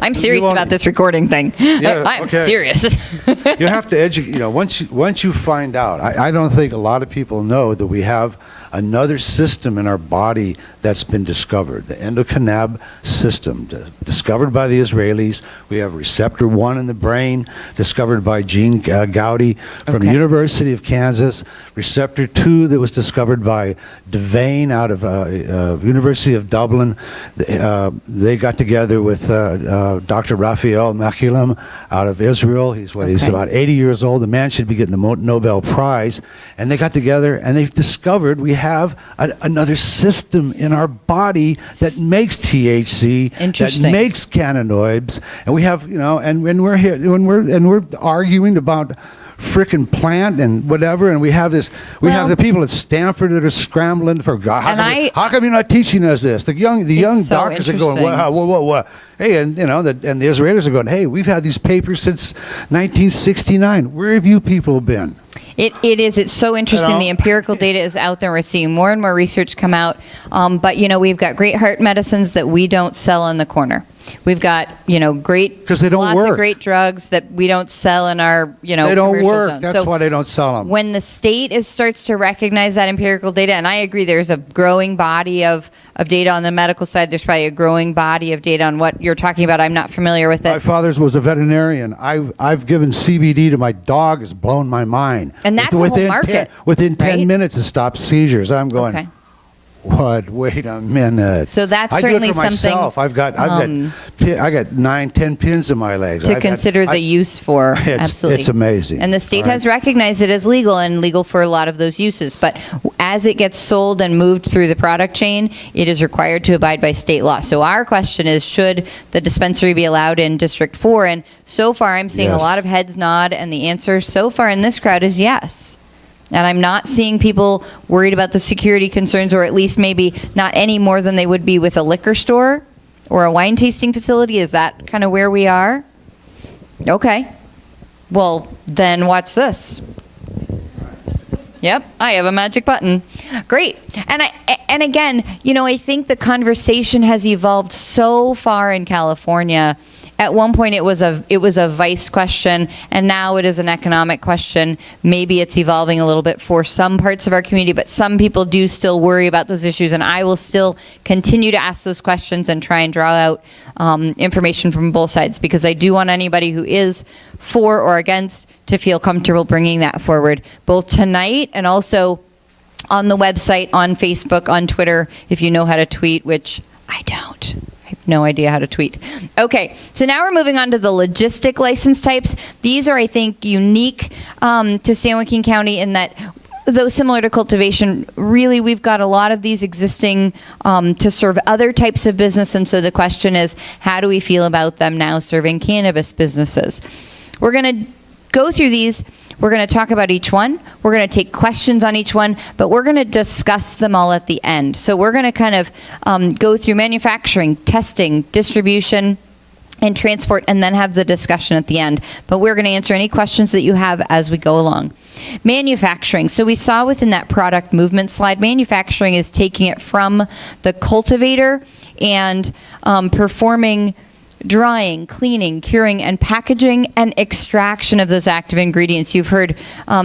I'm serious about this recording thing. Yeah, I'm okay. serious. You have to educate. Once you find out, I don't think a lot of people know that we have another system in our body that's been discovered, the endocannab system, discovered by the Israelis. We have receptor 1 in the brain, discovered by Gene Gowdy from the University of Kansas. Receptor 2 that was discovered by Devane out of University of Dublin. They got together with Dr. Raphael Mechoulam out of Israel. He's about 80 years old. The man should be getting the Nobel Prize. And they got together and they've discovered we have another system in our body that makes THC, that makes cannabinoids, and we have, and when we're here, when we're arguing about frickin' plant and whatever, and we have have the people at Stanford that are scrambling for God. How come you're not teaching us this? The young doctors are going, what? Hey, and the Israelis are going, hey, we've had these papers since 1969. Where have you people been? It's so interesting. The empirical data is out there. We're seeing more and more research come out. But we've got great heart medicines that we don't sell on the corner. We've got, great, because they don't lots work. of great drugs that we don't sell in our, they don't work. zone. That's why they don't sell them. When the state starts to recognize that empirical data, and I agree, there's a growing body of data on the medical side. There's probably a growing body of data on what you're talking about. I'm not familiar with it. My father was a veterinarian. I've given CBD to my dog. It's blown my mind. And that's a whole market. Within 10 right? minutes, it stopped seizures. I'm going. Okay. What? Wait a minute. So that's I certainly do it for something. myself. I got 9-10 pins in my legs. To consider the use for. Absolutely. It's amazing. And the state has recognized it as legal and legal for a lot of those uses. But as it gets sold and moved through the product chain, it is required to abide by state law. So our question is, should the dispensary be allowed in District 4? And so far, I'm seeing a lot of heads nod, and the answer so far in this crowd is yes. And I'm not seeing people worried about the security concerns, or at least maybe not any more than they would be with a liquor store or a wine tasting facility. Is that kind of where we are? Okay. Well, then watch this. Yep, I have a magic button. Great. And again, I think the conversation has evolved so far in California At one point, it was a vice question, and now it is an economic question. Maybe it's evolving a little bit for some parts of our community, but some people do still worry about those issues, and I will still continue to ask those questions and try and draw out information from both sides, because I do want anybody who is for or against to feel comfortable bringing that forward, both tonight and also on the website, on Facebook, on Twitter, if you know how to tweet, which I don't. I have no idea how to tweet. Okay, so now we're moving on to the logistic license types. These are, I think, unique to San Joaquin County in that, though similar to cultivation, really we've got a lot of these existing to serve other types of business, and so the question is, how do we feel about them now serving cannabis businesses? We're going to go through these. We're going to talk about each one. We're going to take questions on each one, but we're going to discuss them all at the end. So we're going to kind of go through manufacturing, testing, distribution, and transport, and then have the discussion at the end. But we're going to answer any questions that you have as we go along. Manufacturing. So we saw within that product movement slide, manufacturing is taking it from the cultivator and performing drying, cleaning, curing, and packaging and extraction of those active ingredients. You've heard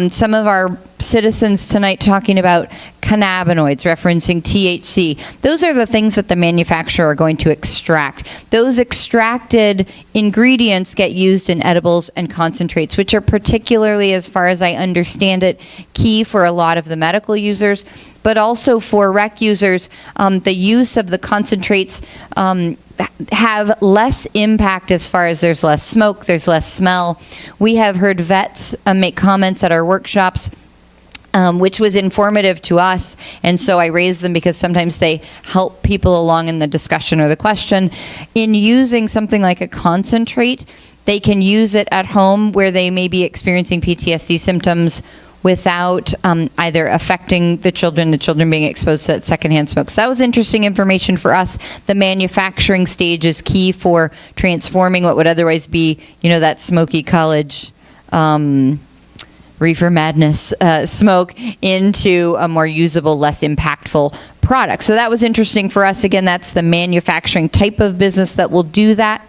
some of our citizens tonight talking about cannabinoids, referencing THC. Those are the things that the manufacturer are going to extract. Those extracted ingredients get used in edibles and concentrates, which are particularly, as far as I understand it, key for a lot of the medical users, but also for rec users. The use of the concentrates have less impact as far as there's less smoke, there's less smell. We have heard vets make comments at our workshops, which was informative to us, and so I raised them because sometimes they help people along in the discussion or the question. In using something like a concentrate, they can use it at home where they may be experiencing PTSD symptoms without either affecting the children being exposed to that secondhand smoke. So that was interesting information for us. The manufacturing stage is key for transforming what would otherwise be, that smoky college reefer madness smoke into a more usable, less impactful product. So that was interesting for us. Again, that's the manufacturing type of business that will do that.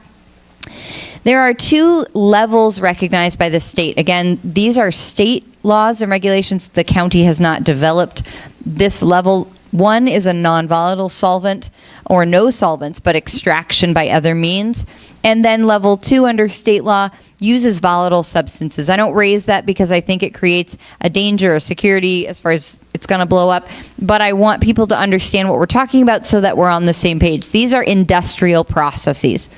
There are two levels recognized by the state. Again, these are state laws and regulations. The county has not developed this level. One is a non-volatile solvent, or no solvents, but extraction by other means. And then level 2 under state law uses volatile substances. I don't raise that because I think it creates a danger or security as far as it's going to blow up, but I want people to understand what we're talking about so that we're on the same page. These are industrial processes.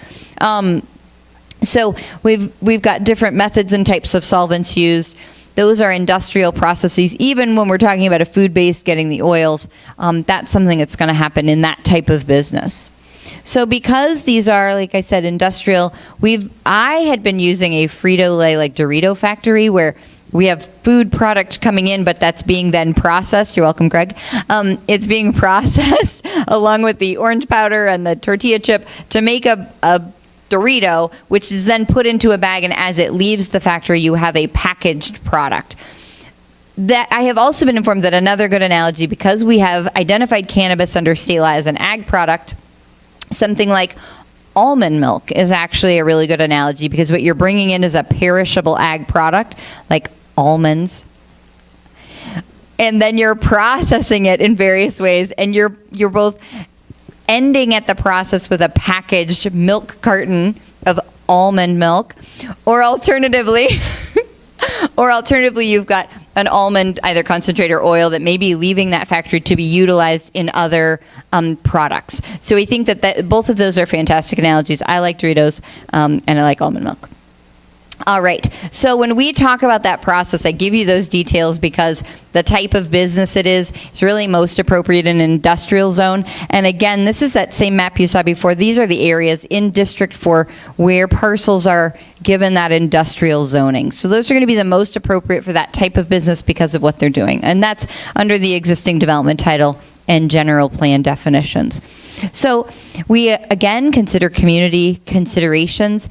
So we've got different methods and types of solvents used. Those are industrial processes. Even when we're talking about a food-based, getting the oils, that's something that's going to happen in that type of business. So because these are, like I said, industrial, I had been using a Frito-Lay, like Dorito factory, where we have food product coming in, but that's being then processed. You're welcome, Greg. It's being processed along with the orange powder and the tortilla chip to make a Dorito, which is then put into a bag, and as it leaves the factory, you have a packaged product. That I have also been informed that another good analogy, because we have identified cannabis under state law as an ag product, something like almond milk is actually a really good analogy, because what you're bringing in is a perishable ag product, like almonds, and then you're processing it in various ways, and you're both ending at the process with a packaged milk carton of almond milk, or alternatively, you've got an almond either concentrate or oil that may be leaving that factory to be utilized in other products. So we think that both of those are fantastic analogies. I like Doritos, and I like almond milk. All right, so when we talk about that process, I give you those details because the type of business it is really most appropriate in an industrial zone. And again, this is that same map you saw before. These are the areas in District 4 where parcels are given that industrial zoning. So those are going to be the most appropriate for that type of business because of what they're doing. And that's under the existing development title and general plan definitions. So we, again, consider community considerations.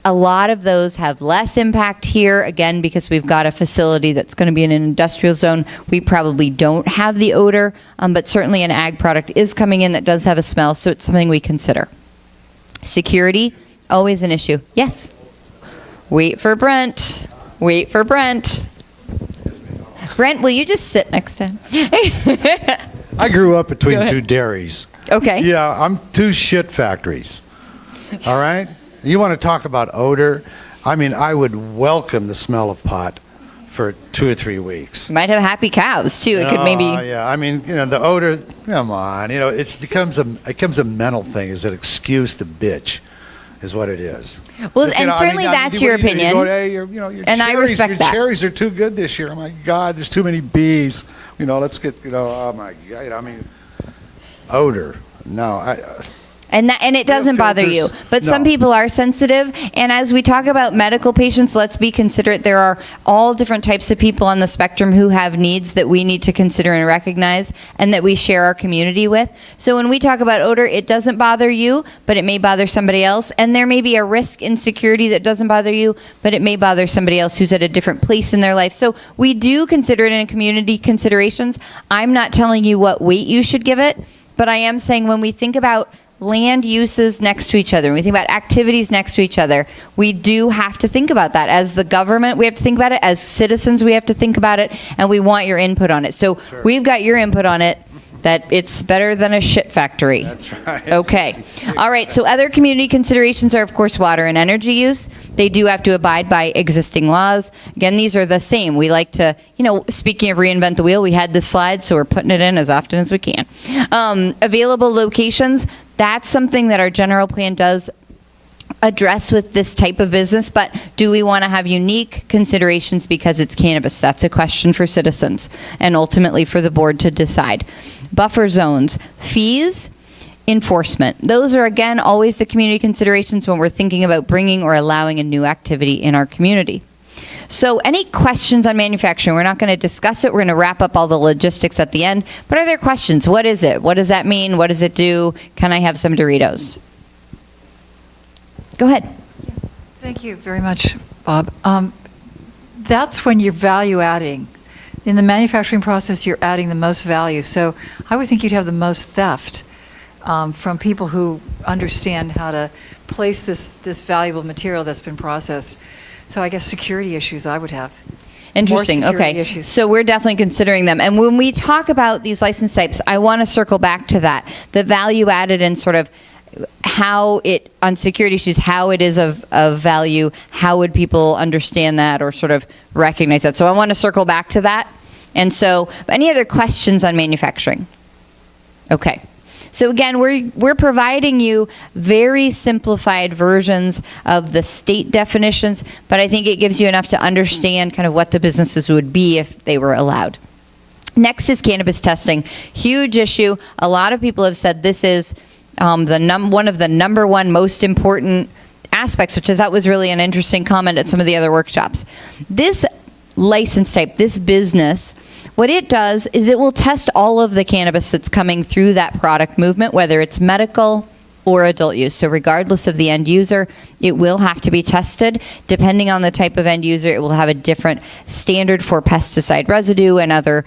A lot of those have less impact here, again, because we've got a facility that's going to be in an industrial zone. We probably don't have the odor, but certainly an ag product is coming in that does have a smell, so it's something we consider. Security, Always an issue. Yes. Wait for Brent. Wait for Brent. Brent, will you just sit next to him? I grew up Go between ahead. two dairies. Okay. Yeah, I'm two shit factories. All right? You want to talk about odor? I mean, I would welcome the smell of pot for 2 or 3 weeks. Might have happy cows too. It could maybe. Yeah, I mean, the odor, come on. It becomes a mental thing. Is an excuse to bitch, is what it is. Well, It's, and certainly that's your what do you do? You opinion. go, hey, your And I cherries, respect your that. cherries are too good this year. Oh my God, there's too many bees. Let's get, oh my God. I mean, odor. No, And it doesn't bother you. filters? But some No. people are sensitive. And as we talk about medical patients, let's be considerate. There are all different types of people on the spectrum who have needs that we need to consider and recognize and that we share our community with. So when we talk about odor, it doesn't bother you, but it may bother somebody else. And there may be a risk insecurity that doesn't bother you, but it may bother somebody else who's at a different place in their life. So we do consider it in community considerations. I'm not telling you what weight you should give it, but I am saying when we think about land uses next to each other, when we think about activities next to each other, we do have to think about that. As the government, we have to think about it. As citizens, we have to think about it, and we want your input on it. So we've got your input on it, that it's better than a shit factory. That's right. Okay. All right. So other community considerations are, of course, water and energy use. They do have to abide by existing laws. Again, these are the same. We like to, speaking of reinvent the wheel, we had this slide, so we're putting it in as often as we can. Available locations, that's something that our general plan does address with this type of business, but do we want to have unique considerations because it's cannabis? That's a question for citizens and ultimately for the board to decide. Buffer zones, fees, enforcement. Those are, again, always the community considerations when we're thinking about bringing or allowing a new activity in our community. So any questions on manufacturing? We're not going to discuss it. We're going to wrap up all the logistics at the end. But are there questions? What is it? What does that mean? What does it do? Can I have some Doritos? Go ahead. Thank you very much, Bob. That's when you're value adding. In the manufacturing process, you're adding the most value. So I would think you'd have the most theft from people who understand how to place this valuable material that's been processed. So I guess security issues I would have. Interesting. More security Okay. issues. So we're definitely considering them. And when we talk about these license types, I want to circle back to that. The value added and sort of how it, on security issues, how it is of value, how would people understand that or sort of recognize that? So I want to circle back to that. And so, any other questions on manufacturing? Okay. So again, we're providing you very simplified versions of the state definitions, but I think it gives you enough to understand kind of what the businesses would be if they were allowed. Next is cannabis testing. Huge issue. A lot of people have said this is one of the number one most important aspects, which I thought was really an interesting comment at some of the other workshops. This license type, this business, what it does is it will test all of the cannabis that's coming through that product movement, whether it's medical or adult use. So regardless of the end user, it will have to be tested. Depending on the type of end user, it will have a different standard for pesticide residue and other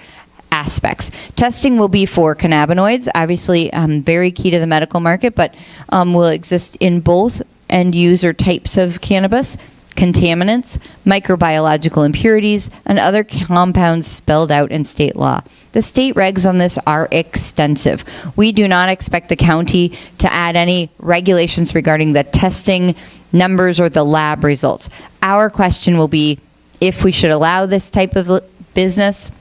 aspects. Testing will be for cannabinoids, obviously very key to the medical market, but will exist in both end user types of cannabis, contaminants, microbiological impurities, and other compounds spelled out in state law. The state regs on this are extensive. We do not expect the county to add any regulations regarding the testing numbers or the lab results. Our question will be if we should allow this type of business,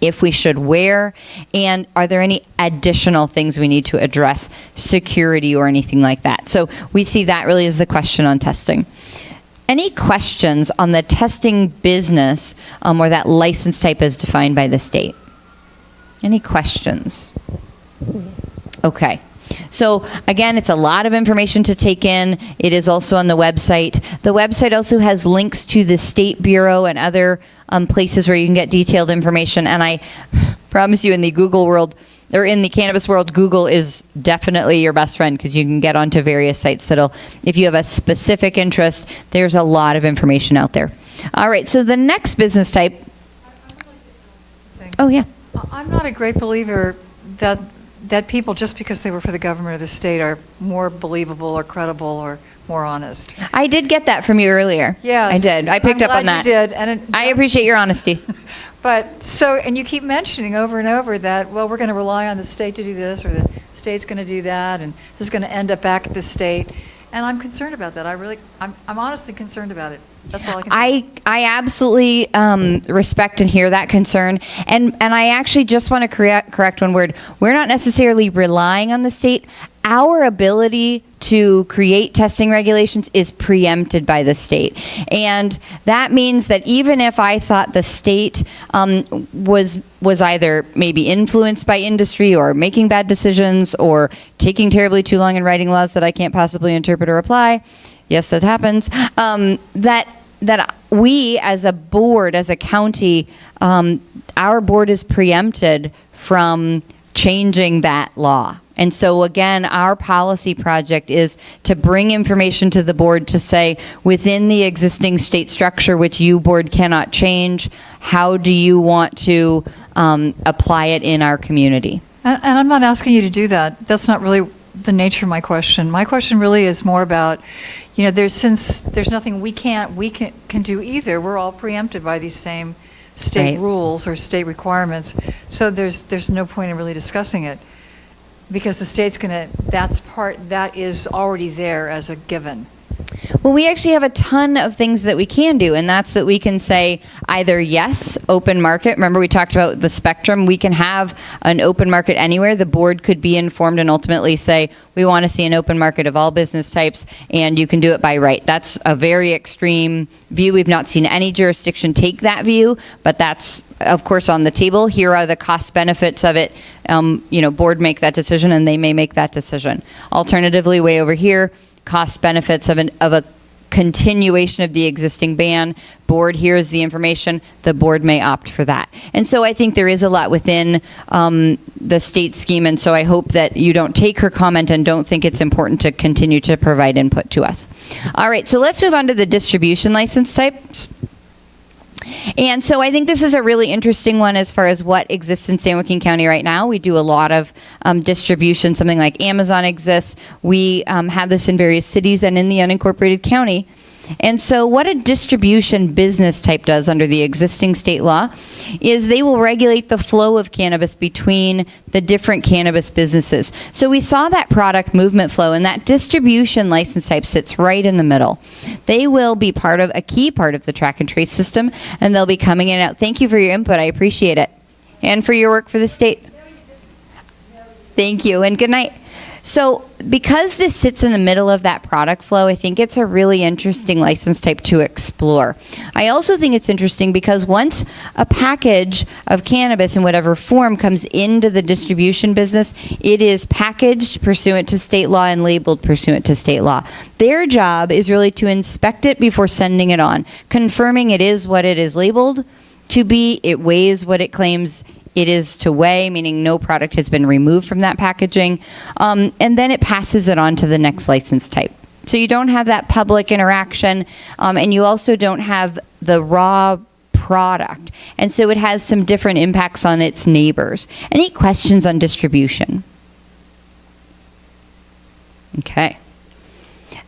if we should, where, and are there any additional things we need to address, security or anything like that. So we see that really as the question on testing. Any questions on the testing business or that license type as defined by the state? Any questions? Okay. So again, it's a lot of information to take in. It is also on the website. The website also has links to the State Bureau and other places where you can get detailed information. And I promise you, in the Google world, or in the cannabis world, Google is definitely your best friend because you can get onto various sites that'll, if you have a specific interest, there's a lot of information out there. All right, so the next business type. Oh, yeah. I'm not a great believer that that people, just because they were for the government or the state, are more believable or credible or more honest. I did get that from you earlier. Yes. I did. I picked I'm up on glad that. you did. And I appreciate your honesty. But so, and you keep mentioning over and over that, well, we're going to rely on the state to do this, or the state's going to do that, and this is going to end up back at the state. And I'm concerned about that. I'm honestly concerned about it. That's all I can say. I absolutely respect and hear that concern, and I actually just want to correct one word. We're not necessarily relying on the state. Our ability to create testing regulations is preempted by the state, and that means that even if I thought the state was either maybe influenced by industry or making bad decisions or taking terribly too long in writing laws that I can't possibly interpret or apply. Yes, that happens. That we, as a board, as a county, our board is preempted from changing that law. And so again, our policy project is to bring information to the board to say, within the existing state structure, which you board cannot change, how do you want to apply it in our community? And I'm not asking you to do that. That's not really the nature of my question. My question really is more about, since there's nothing we can do either, we're all preempted by these same state Right. rules or state requirements. So there's no point in really discussing it, because the state's that is already there as a given. Well, we actually have a ton of things that we can do, and that's that we can say either yes, open market. Remember, we talked about the spectrum. We can have an open market anywhere. The board could be informed and ultimately say, we want to see an open market of all business types, and you can do it by right. That's a very extreme view. We've not seen any jurisdiction take that view, but that's, of course, on the table. Here are the cost benefits of it. Board make that decision, and they may make that decision. Alternatively, way over here, cost benefits of a continuation of the existing ban. Board hears the information, the board may opt for that. And so I think there is a lot within the state scheme, and so I hope that you don't take her comment and don't think it's important to continue to provide input to us. All right, so let's move on to the distribution license types. And so I think this is a really interesting one as far as what exists in San Joaquin County right now. We do a lot of distribution. Something like Amazon exists. We have this in various cities and in the unincorporated county. And so what a distribution business type does under the existing state law is they will regulate the flow of cannabis between the different cannabis businesses. So we saw that product movement flow, and that distribution license type sits right in the middle. They will be a key part of the track and trace system, and they'll be coming in and out. Thank you for your input. I appreciate it. And for your work for the state. Thank you, and good night. So because this sits in the middle of that product flow, I think it's a really interesting license type to explore. I also think it's interesting because once a package of cannabis in whatever form comes into the distribution business, it is packaged pursuant to state law and labeled pursuant to state law. Their job is really to inspect it before sending it on, confirming it is what it is labeled to be, it weighs what it claims it is to weigh, meaning no product has been removed from that packaging, and then it passes it on to the next license type. So you don't have that public interaction, and you also don't have the raw product. And so it has some different impacts on its neighbors. Any questions on distribution? Okay.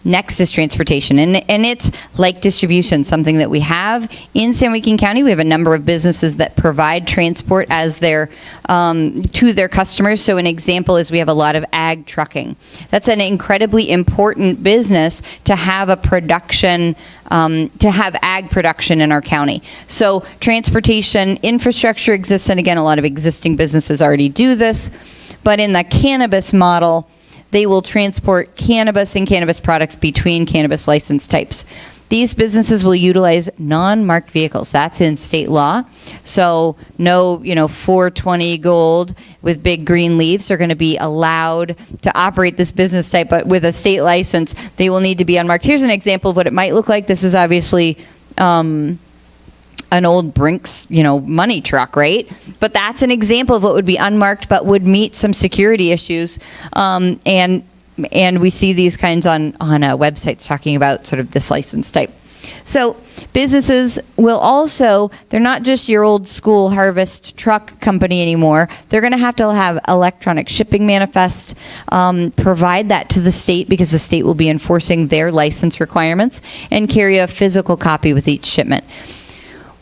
Next is transportation, and it's like distribution, something that we have in San Joaquin County. We have a number of businesses that provide transport as their to their customers. So an example is we have a lot of ag trucking. That's an incredibly important business to have a production, to have ag production in our county. So transportation infrastructure exists, and again, a lot of existing businesses already do this. But in the cannabis model, they will transport cannabis and cannabis products between cannabis license types. These businesses will utilize non-marked vehicles. That's in state law. So no, 420 gold with big green leaves are going to be allowed to operate this business type, but with a state license, they will need to be unmarked. Here's an example of what it might look like. This is obviously an old Brinks, money truck, right? But that's an example of what would be unmarked, but would meet some security issues. And we see these kinds on websites talking about sort of this license type. So businesses will also, they're not just your old school harvest truck company anymore. They're going to have electronic shipping manifest, provide that to the state because the state will be enforcing their license requirements, and carry a physical copy with each shipment.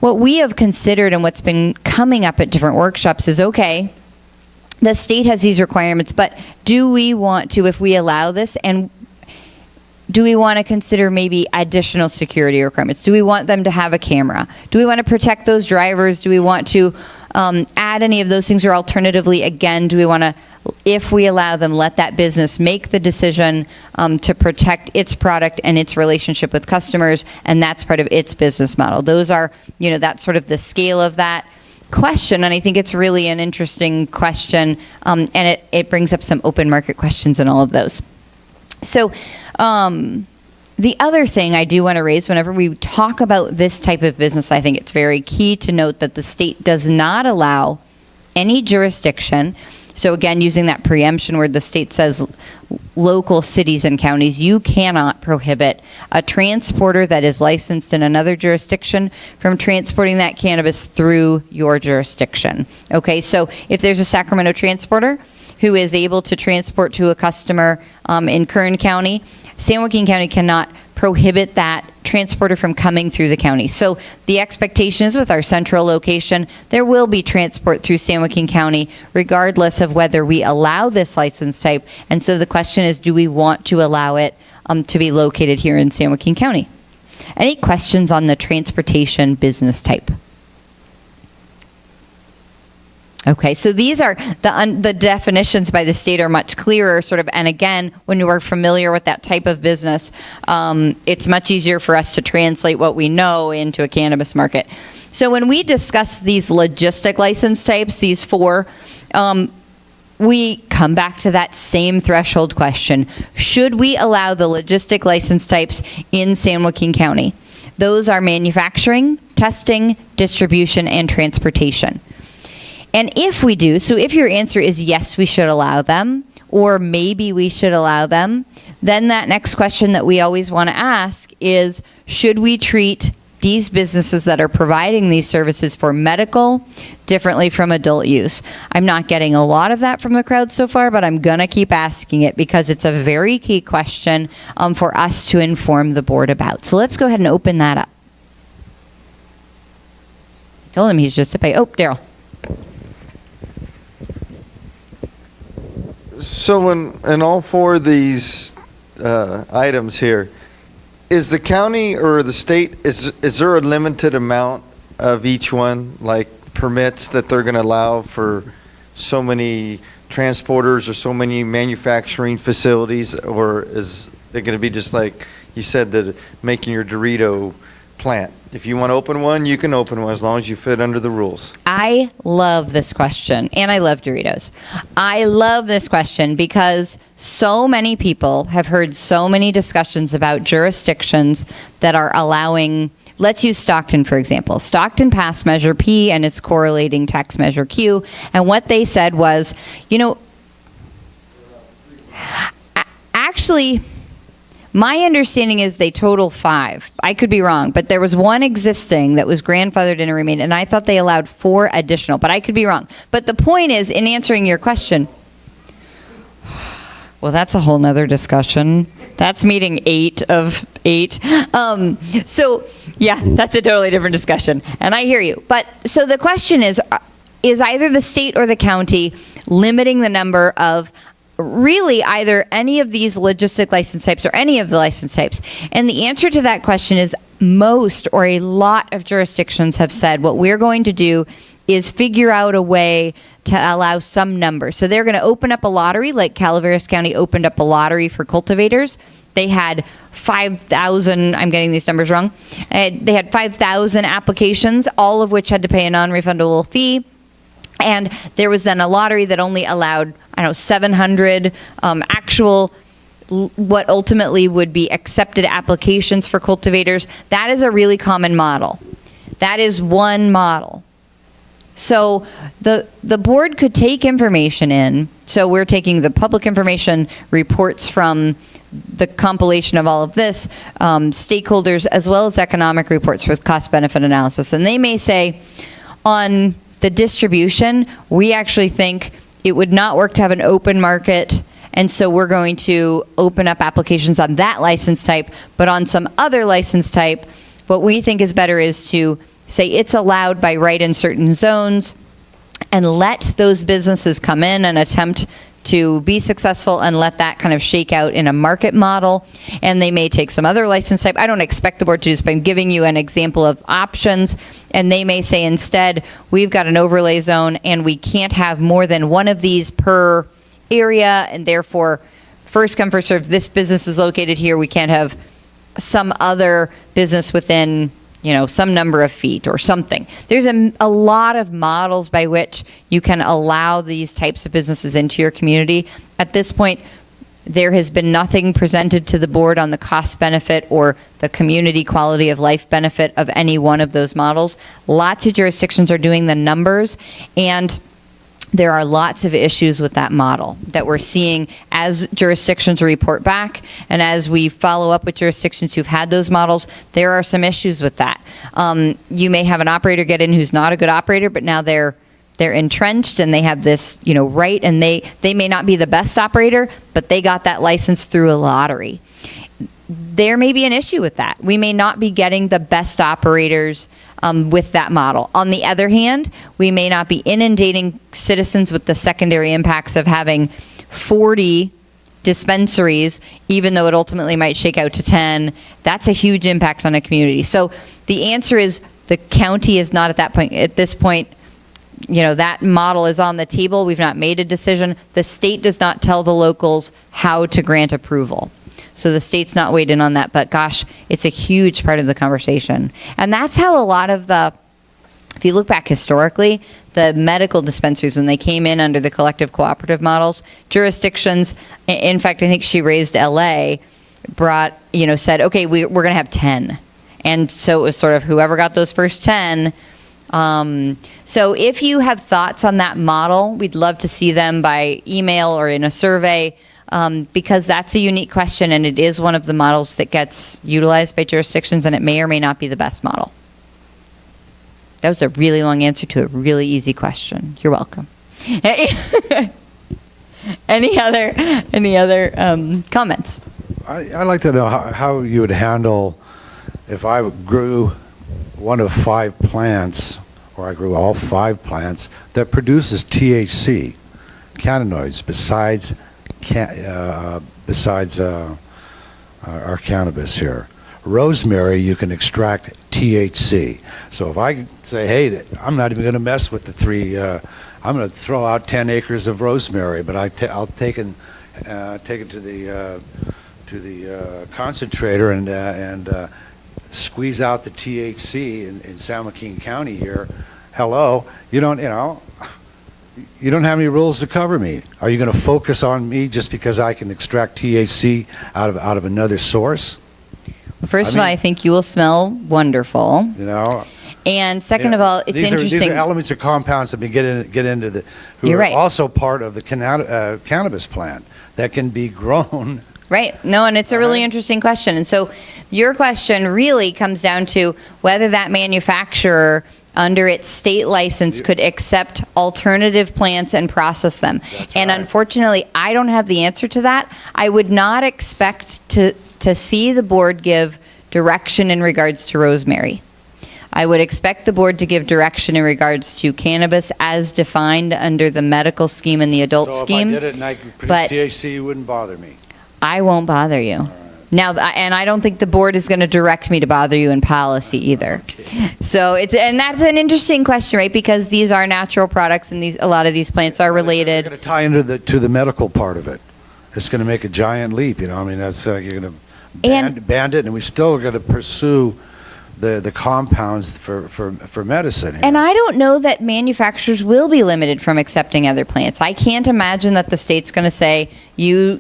What we have considered and what's been coming up at different workshops is, okay, the state has these requirements, but do we want to, if we allow this, and do we want to consider maybe additional security requirements? Do we want them to have a camera? Do we want to protect those drivers? Do we want to add any of those things? Or alternatively, again, do we want to, if we allow them, let that business make the decision to protect its product and its relationship with customers, and that's part of its business model? Those are, that's sort of the scale of that question, and I think it's really an interesting question, and it brings up some open market questions and all of those. So the other thing I do want to raise whenever we talk about this type of business, I think it's very key to note that the state does not allow any jurisdiction. So again, using that preemption word, the state says local cities and counties, you cannot prohibit a transporter that is licensed in another jurisdiction from transporting that cannabis through your jurisdiction. Okay, so if there's a Sacramento transporter who is able to transport to a customer in Kern County, San Joaquin County cannot prohibit that transporter from coming through the county. So the expectation is with our central location, there will be transport through San Joaquin County regardless of whether we allow this license type. And so the question is, do we want to allow it to be located here in San Joaquin County? Any questions on the transportation business type? Okay, so these are the definitions by the state are much clearer, sort of, and again, when you are familiar with that type of business, it's much easier for us to translate what we know into a cannabis market. So when we discuss these logistic license types, these four, we come back to that same threshold question. Should we allow the logistic license types in San Joaquin County? Those are manufacturing, testing, distribution, and transportation. And if we do, so if your answer is yes, we should allow them, or maybe we should allow them, then that next question that we always want to ask is, should we treat these businesses that are providing these services for medical differently from adult use? I'm not getting a lot of that from the crowd so far, but I'm going to keep asking it because it's a very key question for us to inform the board about. So let's go ahead and open that up. I told him he's just a pay. Oh, Daryl. So in all four of these items here, is the county or the state, is there a limited amount of each one, like permits that they're going to allow for so many transporters or so many manufacturing facilities, or is it going to be just like you said, that making your Dorito plant? If you want to open one, you can open one as long as you fit under the rules. I love this question, and I love Doritos. I love this question because so many people have heard so many discussions about jurisdictions that are allowing, let's use Stockton, for example. Stockton passed Measure P and its correlating tax Measure Q, and what they said was, actually, my understanding is they total 5. I could be wrong, but there was one existing that was grandfathered in and remained, and I thought they allowed 4 additional, but I could be wrong. But the point is, in answering your question, well, that's a whole nother discussion. That's meeting 8 of 8. So, yeah, that's a totally different discussion, and I hear you. But, so the question is either the state or the county limiting the number of really either any of these logistic license types or any of the license types? And the answer to that question is most or a lot of jurisdictions have said what we're going to do is figure out a way to allow some number. So they're going to open up a lottery, like Calaveras County opened up a lottery for cultivators. They had 5,000, I'm getting these numbers wrong, they had 5,000 applications, all of which had to pay a non-refundable fee. And there was then a lottery that only allowed, 700 actual, what ultimately would be accepted applications for cultivators. That is a really common model. That is one model. So the board could take information in. So we're taking the public information reports from the compilation of all of this, stakeholders, as well as economic reports with cost-benefit analysis. And they may say, on the distribution, we actually think it would not work to have an open market, and so we're going to open up applications on that license type, but on some other license type, what we think is better is to say it's allowed by right in certain zones and let those businesses come in and attempt to be successful and let that kind of shake out in a market model. And they may take some other license type. I don't expect the board to do this, but I'm giving you an example of options. And they may say instead, we've got an overlay zone and we can't have more than one of these per area, and therefore first come, first serve. This business is located here. We can't have some other business within, some number of feet or something. There's a lot of models by which you can allow these types of businesses into your community. At this point, there has been nothing presented to the board on the cost benefit or the community quality of life benefit of any one of those models. Lots of jurisdictions are doing the numbers, and there are lots of issues with that model that we're seeing as jurisdictions report back, and as we follow up with jurisdictions who've had those models, there are some issues with that. You may have an operator get in who's not a good operator, but now they're entrenched and they have this, right, and they may not be the best operator, but they got that license through a lottery. There may be an issue with that. We may not be getting the best operators with that model. On the other hand, we may not be inundating citizens with the secondary impacts of having 40 dispensaries, even though it ultimately might shake out to 10. That's a huge impact on a community. So the answer is the county is not at that point. At this point, that model is on the table. We've not made a decision. The state does not tell the locals how to grant approval. So the state's not weighed in on that, but gosh, it's a huge part of the conversation. And that's how a lot of if you look back historically, the medical dispensaries, when they came in under the collective cooperative models, jurisdictions, in fact, I think she raised LA, said, okay, we're going to have 10. And so it was sort of whoever got those first 10. So if you have thoughts on that model, we'd love to see them by email or in a survey. Because that's a unique question, and it is one of the models that gets utilized by jurisdictions, and it may or may not be the best model. That was a really long answer to a really easy question. You're welcome. Any other comments? I'd like to know how you would handle if I grew one of 5 plants, or I grew all 5 plants that produces THC, cannabinoids, besides our cannabis here. Rosemary, you can extract THC. So if I say, hey, I'm not even going to mess with the 3, I'm going to throw out 10 acres of rosemary, but I'll take it to the concentrator and squeeze out the THC in San Joaquin County here. Hello, you don't have any rules to cover me. Are you going to focus on me just because I can extract THC out of another source? First of all, I think you will smell wonderful. And second of all, it's interesting. These are elements or compounds that we get into who You're are right. also part of the cannabis plant that can be grown. Right. No, and it's a really interesting question. And so your question really comes down to whether that manufacturer under its state license could accept alternative plants and process them. And unfortunately, I don't have the answer to that. I would not expect to see the board give direction in regards to rosemary. I would expect the board to give direction in regards to cannabis as defined under the medical scheme and the adult scheme. So if I did it and I could produce THC, it wouldn't bother me. I won't bother you. Now, and I don't think the board is going to direct me to bother you in policy either. Okay. So and that's an interesting question, right? Because these are natural products, and a lot of these plants are related. It's going to tie into the medical part of it. It's going to make a giant leap, that's you're going to ban it, and we still are going to pursue the compounds for medicine here. And I don't know that manufacturers will be limited from accepting other plants. I can't imagine that the state's going to say you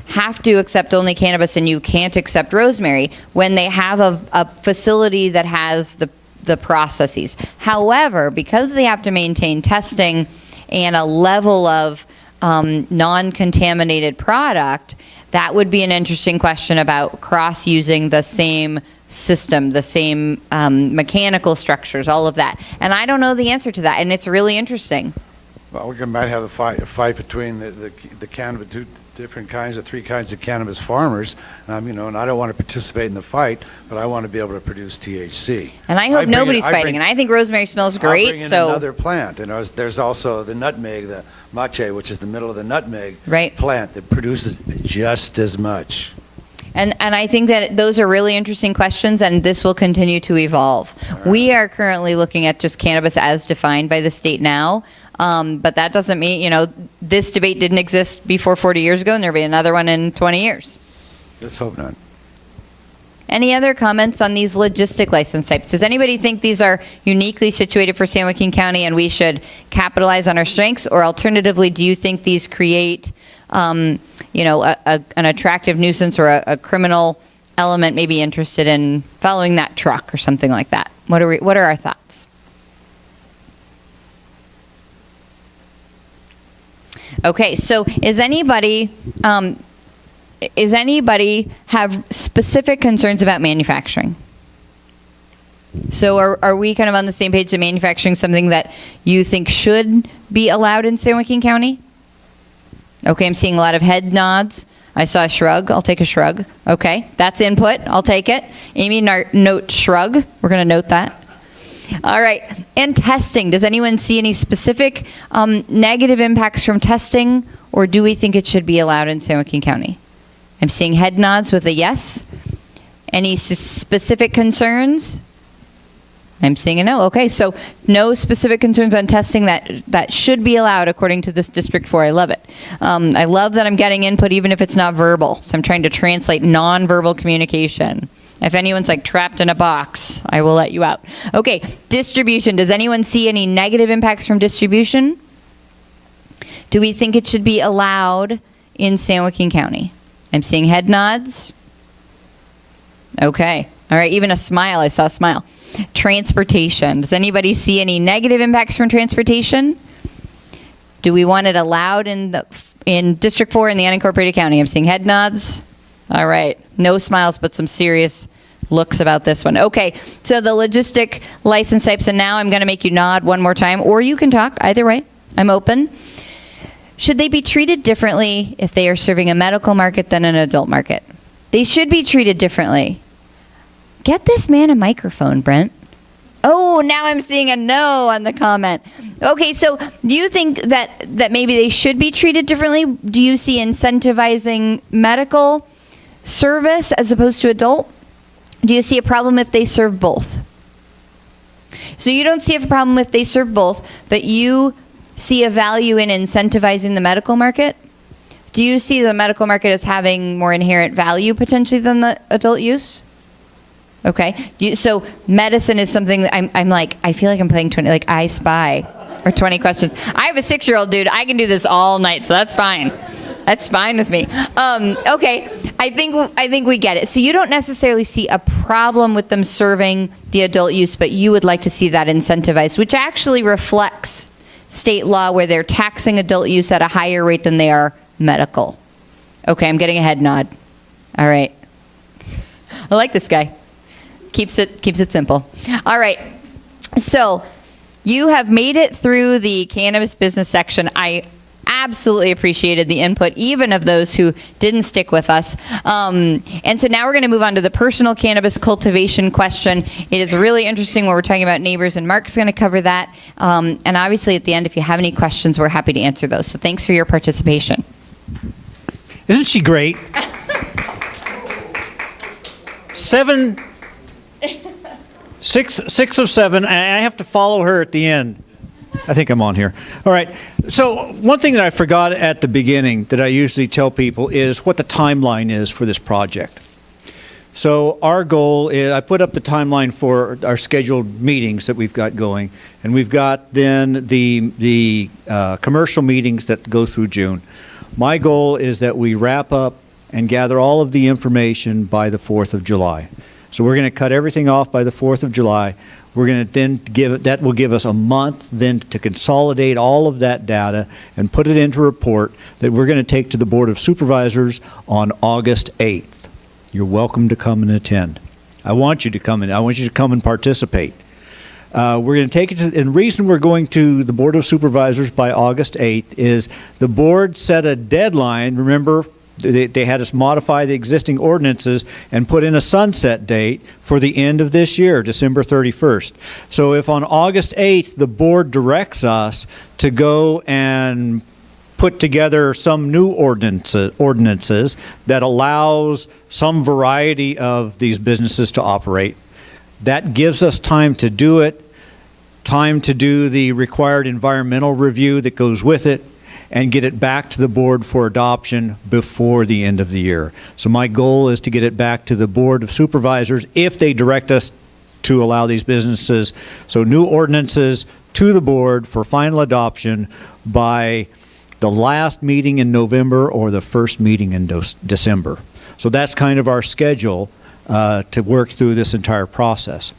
have to accept only cannabis and you can't accept rosemary when they have a facility that has the processes. However, because they have to maintain testing and a level of non-contaminated product, that would be an interesting question about cross-using the same system, the same mechanical structures, all of that. And I don't know the answer to that, and it's really interesting. Well, we might have a fight between the cannabis, two different kinds of, three kinds of cannabis farmers, you know, and I don't want to participate in the fight, but I want to be able to produce THC. And I hope nobody's fighting, and I think rosemary smells great. I'll bring in another plant, you know, there's also the nutmeg, the mache, which is the middle of the nutmeg plant that produces just as much. And I think that those are really interesting questions, and this will continue to evolve. Right. We are currently looking at just cannabis as defined by the state now, but that doesn't mean, you know, this debate didn't exist before 40 years ago, and there'll be another one in 20 years. Let's hope not. Any other comments on these logistic license types? Does anybody think these are uniquely situated for San Joaquin County and we should capitalize on our strengths? Or alternatively, do you think these create, you know, an attractive nuisance or a criminal element may be interested in following that truck or something like that? What are our thoughts? Okay, so is anybody have specific concerns about manufacturing? So are we kind of on the same page to manufacturing something that you think should be allowed in San Joaquin County? Okay, I'm seeing a lot of head nods. I saw a shrug. I'll take a shrug. Okay, that's input. I'll take it. Amy, note shrug. We're going to note that. All right, and testing. Does anyone see any specific negative impacts from testing, or do we think it should be allowed in San Joaquin County? I'm seeing head nods with a yes. Any specific concerns? I'm seeing a no. Okay, so no specific concerns on testing that should be allowed according to this District 4. I love it. I love that I'm getting input even if it's not verbal. So I'm trying to translate non-verbal communication. If anyone's like trapped in a box, I will let you out. Okay, distribution. Does anyone see any negative impacts from distribution? Do we think it should be allowed in San Joaquin County? I'm seeing head nods. Okay. All right, even a smile. I saw a smile. Transportation. Does anybody see any negative impacts from transportation? Do we want it allowed in District 4 in the unincorporated county? I'm seeing head nods. All right. No smiles, but some serious looks about this one. Okay, so the logistic license types, and now I'm going to make you nod one more time, or you can talk. Either way, I'm open. Should they be treated differently if they are serving a medical market than an adult market? They should be treated differently. Get this man a microphone, Brent. Oh, now I'm seeing a no on the comment. Okay, so do you think that maybe they should be treated differently? Do you see incentivizing medical service as opposed to adult? Do you see a problem if they serve both? So you don't see a problem if they serve both, but you see a value in incentivizing the medical market? Do you see the medical market as having more inherent value potentially than the adult use? Okay, so medicine is something that I'm like, I feel like I'm playing 20, like I Spy, or 20 questions. I have a 6-year-old, dude. I can do this all night, so that's fine. That's fine with me. Okay, I think we get it. So you don't necessarily see a problem with them serving the adult use, but you would like to see that incentivized, which actually reflects state law where they're taxing adult use at a higher rate than they are medical. Okay, I'm getting a head nod. All right. I like this guy. Keeps it simple. All right. So you have made it through the cannabis business section. I absolutely appreciated the input, even of those who didn't stick with us. And so now we're going to move on to the personal cannabis cultivation question. It is really interesting when we're talking about neighbors, and Mark's going to cover that. And obviously at the end, if you have any questions, we're happy to answer those. So thanks for your participation. Isn't she great? 6 of 7. I have to follow her at the end. I think I'm on here. All right. So one thing that I forgot at the beginning that I usually tell people is what the timeline is for this project. So our goal is, I put up the timeline for our scheduled meetings that we've got going, and we've got then the commercial meetings that go through June. My goal is that we wrap up and gather all of the information by the 4th of July. So we're going to cut everything off by the 4th of July. We're going to then that will give us a month then to consolidate all of that data and put it into a report that we're going to take to the Board of Supervisors on August 8th. You're welcome to come and attend. I want you to come and participate. We're going to take it to, and the reason we're going to the Board of Supervisors by August 8th is the board set a deadline. Remember, they had us modify the existing ordinances and put in a sunset date for the end of this year, December 31st. So if on August 8th the board directs us to go and put together some new ordinances that allows some variety of these businesses to operate, that gives us time to do it, time to do the required environmental review that goes with it, and get it back to the board for adoption before the end of the year. So my goal is to get it back to the Board of Supervisors if they direct us to allow these businesses. So new ordinances to the board for final adoption by the last meeting in November or the first meeting in December. So that's kind of our schedule to work through this entire process.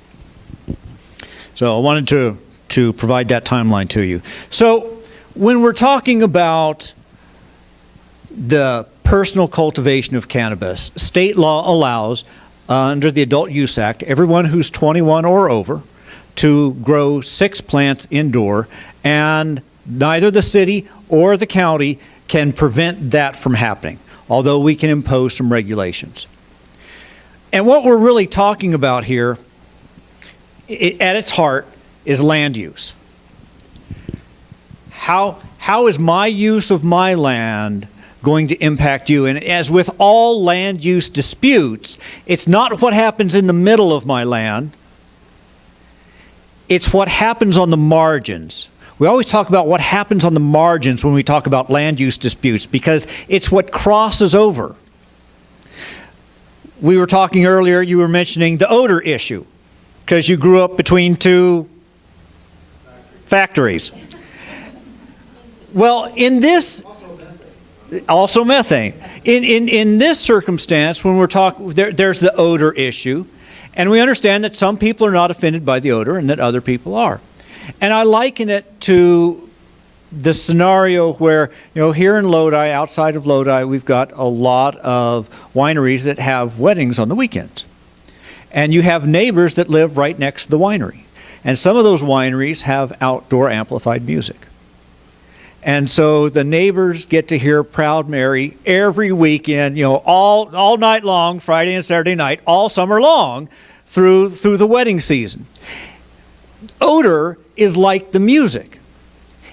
So I wanted to provide that timeline to you. So when we're talking about the personal cultivation of cannabis, state law allows, under the Adult Use Act, everyone who's 21 or over to grow 6 plants indoor, and neither the city or the county can prevent that from happening, although we can impose some regulations. And what we're really talking about here, at its heart, is land use. How is my use of my land going to impact you? And as with all land use disputes, it's not what happens in the middle of my land, it's what happens on the margins. We always talk about what happens on the margins when we talk about land use disputes, because it's what crosses over. We were talking earlier, you were mentioning the odor issue, because you grew up between 2 factories. Well, in this, also methane. In this circumstance, when we're talking, there's the odor issue, and we understand that some people are not offended by the odor and that other people are. And I liken it to the scenario where, here in Lodi, outside of Lodi, we've got a lot of wineries that have weddings on the weekends. And you have neighbors that live right next to the winery. And some of those wineries have outdoor amplified music. And so the neighbors get to hear Proud Mary every weekend, all night long, Friday and Saturday night, all summer long, through the wedding season. Odor is like the music.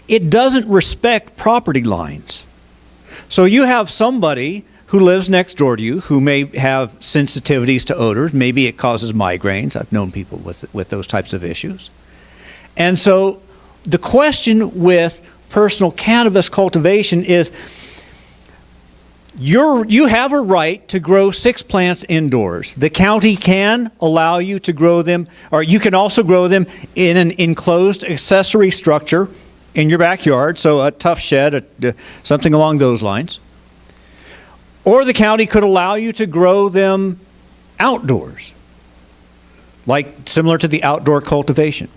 It doesn't respect property lines. So you have somebody who lives next door to you who may have sensitivities to odors. Maybe it causes migraines. I've known people with those types of issues. And so the question with personal cannabis cultivation is you have a right to grow 6 plants indoors. The county can allow you to grow them, or you can also grow them in an enclosed accessory structure in your backyard, so a tough shed, something along those lines. Or the county could allow you to grow them outdoors, similar to the outdoor cultivation.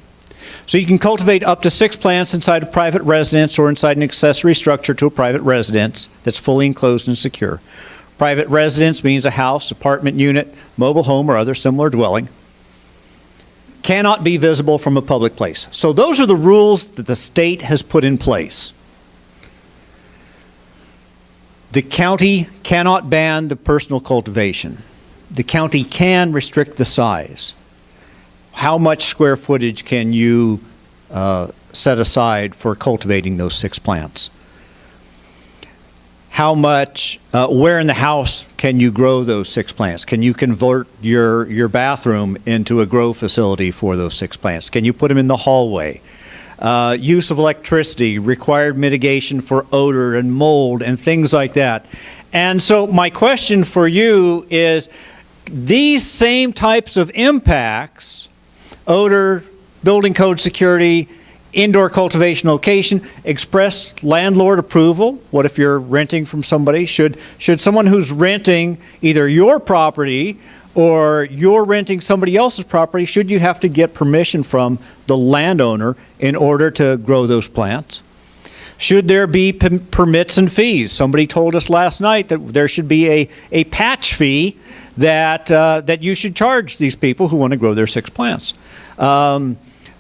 So you can cultivate up to 6 plants inside a private residence or inside an accessory structure to a private residence that's fully enclosed and secure. Private residence means a house, apartment unit, mobile home, or other similar dwelling. Cannot be visible from a public place. So those are the rules that the state has put in place. The county cannot ban the personal cultivation. The county can restrict the size. How much square footage can you set aside for cultivating those 6 plants? How much, where in the house can you grow those 6 plants? Can you convert your bathroom into a grow facility for those 6 plants? Can you put them in the hallway? Use of electricity, required mitigation for odor and mold and things like that. And so my question for you is, these same types of impacts, odor, building code security, indoor cultivation location, express landlord approval. What if you're renting from somebody? Should someone who's renting either your property or you're renting somebody else's property, should you have to get permission from the landowner in order to grow those plants? Should there be permits and fees? Somebody told us last night that there should be a patch fee that you should charge these people who want to grow their 6 plants.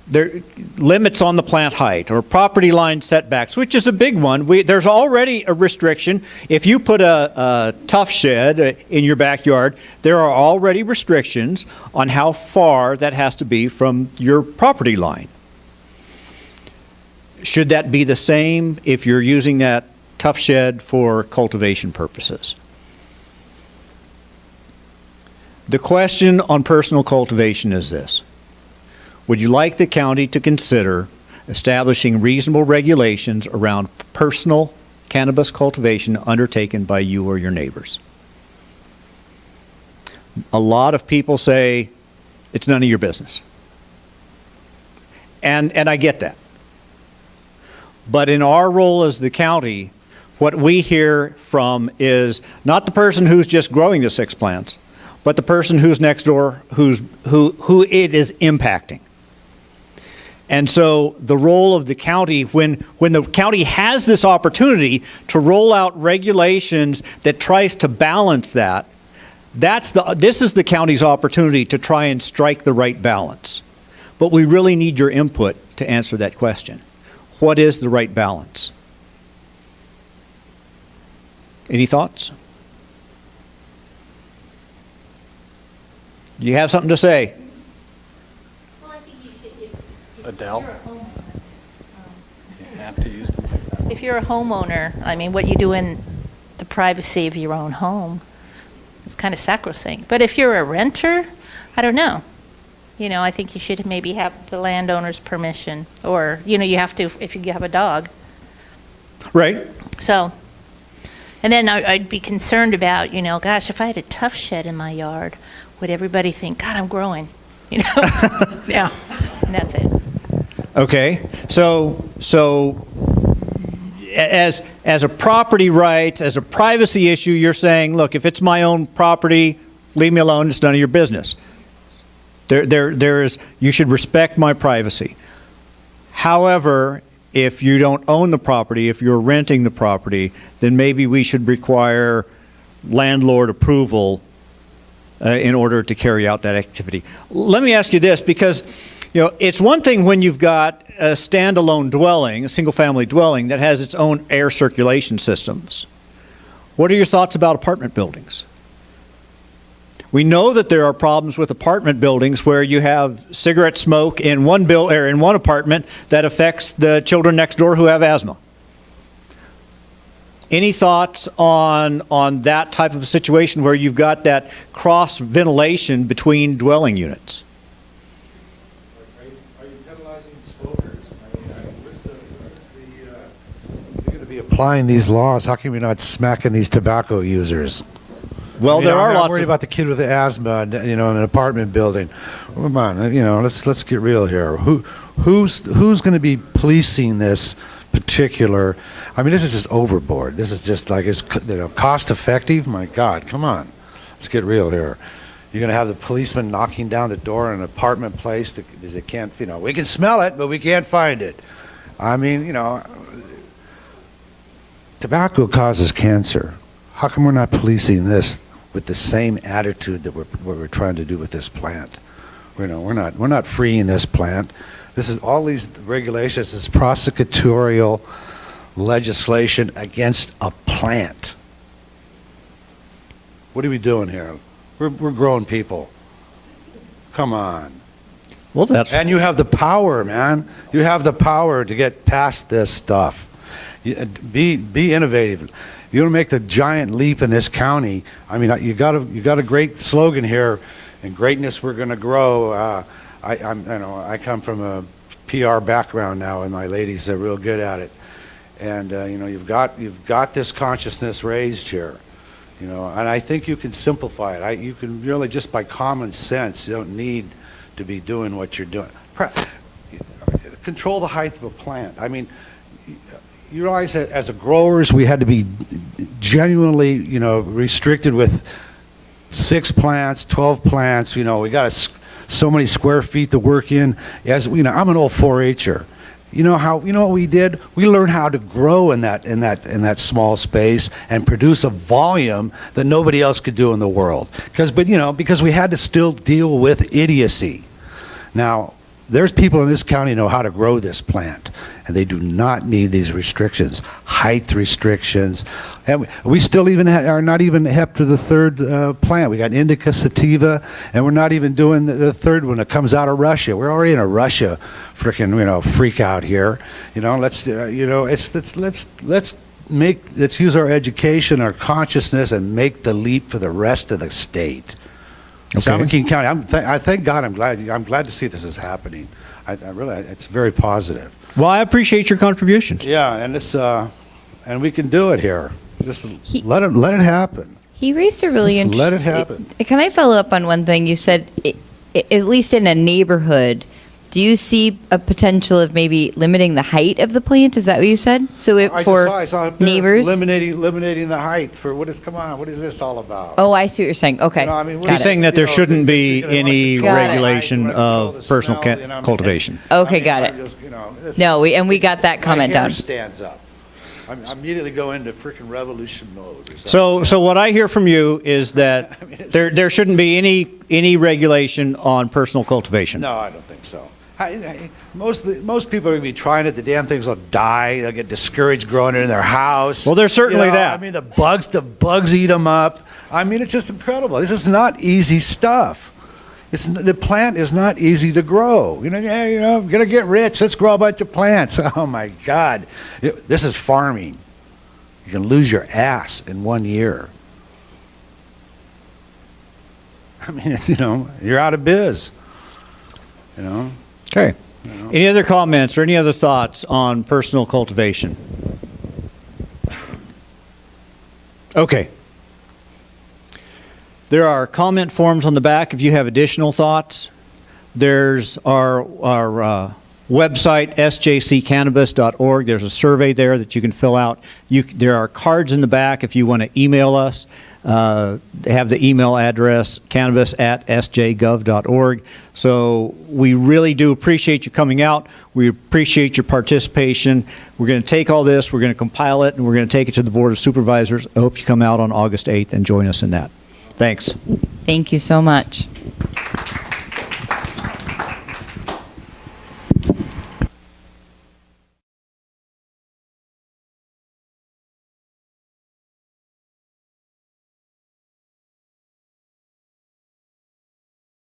There limits on the plant height or property line setbacks, which is a big one. There's already a restriction. If you put a tough shed in your backyard, there are already restrictions on how far that has to be from your property line. Should that be the same if you're using that tough shed for cultivation purposes? The question on personal cultivation is this: would you like the county to consider establishing reasonable regulations around personal cannabis cultivation undertaken by you or your neighbors? A lot of people say it's none of your business. And I get that. But in our role as the county, what we hear from is not the person who's just growing the 6 plants, but the person who's next door who it is impacting. And so the role of the county, when the county has this opportunity to roll out regulations that tries to balance that, this is the county's opportunity to try and strike the right balance. But we really need your input to answer that question. What is the right balance? Any thoughts? Do you have something to say? Well, I think you should, if Adele? you're a homeowner, You have to use them. if you're a homeowner, I mean, what you do in the privacy of your own home is kind of sacrosanct. But if you're a renter, I don't know. You know, I think you should maybe have the landowner's permission, or, you know, you have to if you have a dog. Right. So, and then I'd be concerned about, you know, gosh, if I had a tough shed in my yard, would everybody think, God, I'm growing? You know? Yeah, and that's it. Okay. So as a property right, as a privacy issue, you're saying, look, if it's my own property, leave me alone. It's none of your business. You should respect my privacy. However, if you don't own the property, if you're renting the property, then maybe we should require landlord approval in order to carry out that activity. Let me ask you this, because it's one thing when you've got a standalone dwelling, a single-family dwelling that has its own air circulation systems. What are your thoughts about apartment buildings? We know that there are problems with apartment buildings where you have cigarette smoke in one apartment that affects the children next door who have asthma. Any thoughts on that type of a situation where you've got that cross ventilation between dwelling units? Are you penalizing smokers? You're going to be applying these laws. How come you're not smacking these tobacco users? Well, there are I'm lots worried of... about the kid with the asthma, in an apartment building. Come on, let's get real here. Who's going to be policing this particular? I mean, this is just overboard. This is just like it's cost effective. My God, come on, let's get real here. You're going to have the policeman knocking down the door in an apartment place because they can't. We can smell it, but we can't find it. I mean, tobacco causes cancer. How come we're not policing this with the same attitude that we're trying to do with this plant? We're not freeing this plant. This is all these regulations, this prosecutorial legislation against a plant. What are we doing here? We're grown people. Come on. Well, And you have the power, man. You have the power to get past this stuff. Be innovative. You want to make the giant leap in this county. I mean, you got a great slogan here, and greatness we're going to grow. I come from a PR background now, and my ladies are real good at it. And you've got this consciousness raised here, and I think you can simplify it. You can really, just by common sense, you don't need to be doing what you're doing. Control the height of a plant. I mean, you realize that as a growers, we had to be genuinely, restricted with 6 plants, 12 plants, we got so many square feet to work in. As I'm an old 4-H'er. You know what we did? We learned how to grow in that small space and produce a volume that nobody else could do in the world. Because we had to still deal with idiocy. Now, there's people in this county who know how to grow this plant, and they do not need these restrictions, height restrictions. And we still even are not even hep to the third plant. We got indica sativa, and we're not even doing the third one that comes out of Russia. We're already in a Russia freaking freak out here. Let's use our education, our consciousness, and make the leap for the rest of the state. San Joaquin County. I thank God. I'm glad to see this is happening. I really, it's very positive. Well, I appreciate your contributions. Yeah, and and we can do it here. Just let it happen. He raised a really Just let interesting. it happen. Can I follow up on one thing you said? At least in a neighborhood, do you see a potential of maybe limiting the height of the plant? Is that what you said? So I saw up there neighbors, eliminating the height for what is this all about? Oh, I see what you're saying. Okay, He's saying that there shouldn't be any Got it. regulation of personal cultivation. Okay, got it. No, we got that comment my hair down. stands up. I immediately go into freaking revolution mode. Or So what I hear from you is that there shouldn't be any regulation on personal cultivation. No, I don't think so. Most people are going to be trying it. The damn things will die. They'll get discouraged growing it in their house. Well, there's certainly that. I mean, the bugs eat them up. I mean, it's just incredible. This is not easy stuff. The plant is not easy to grow. I'm going to get rich. Let's grow a bunch of plants. Oh, my God. This is farming. You can lose your ass in 1 year. I mean, it's, you're out of biz. Okay. Any other comments or any other thoughts on personal cultivation? Okay. There are comment forms on the back if you have additional thoughts. There's our website, sjccannabis.org. There's a survey there that you can fill out. There are cards in the back if you want to email us. They have the email address, cannabis@sjgov.org. So we really do appreciate you coming out. We appreciate your participation. We're going to take all this, we're going to compile it, and we're going to take it to the Board of Supervisors. I hope you come out on August 8th and join us in that. Thanks. Thank you so much.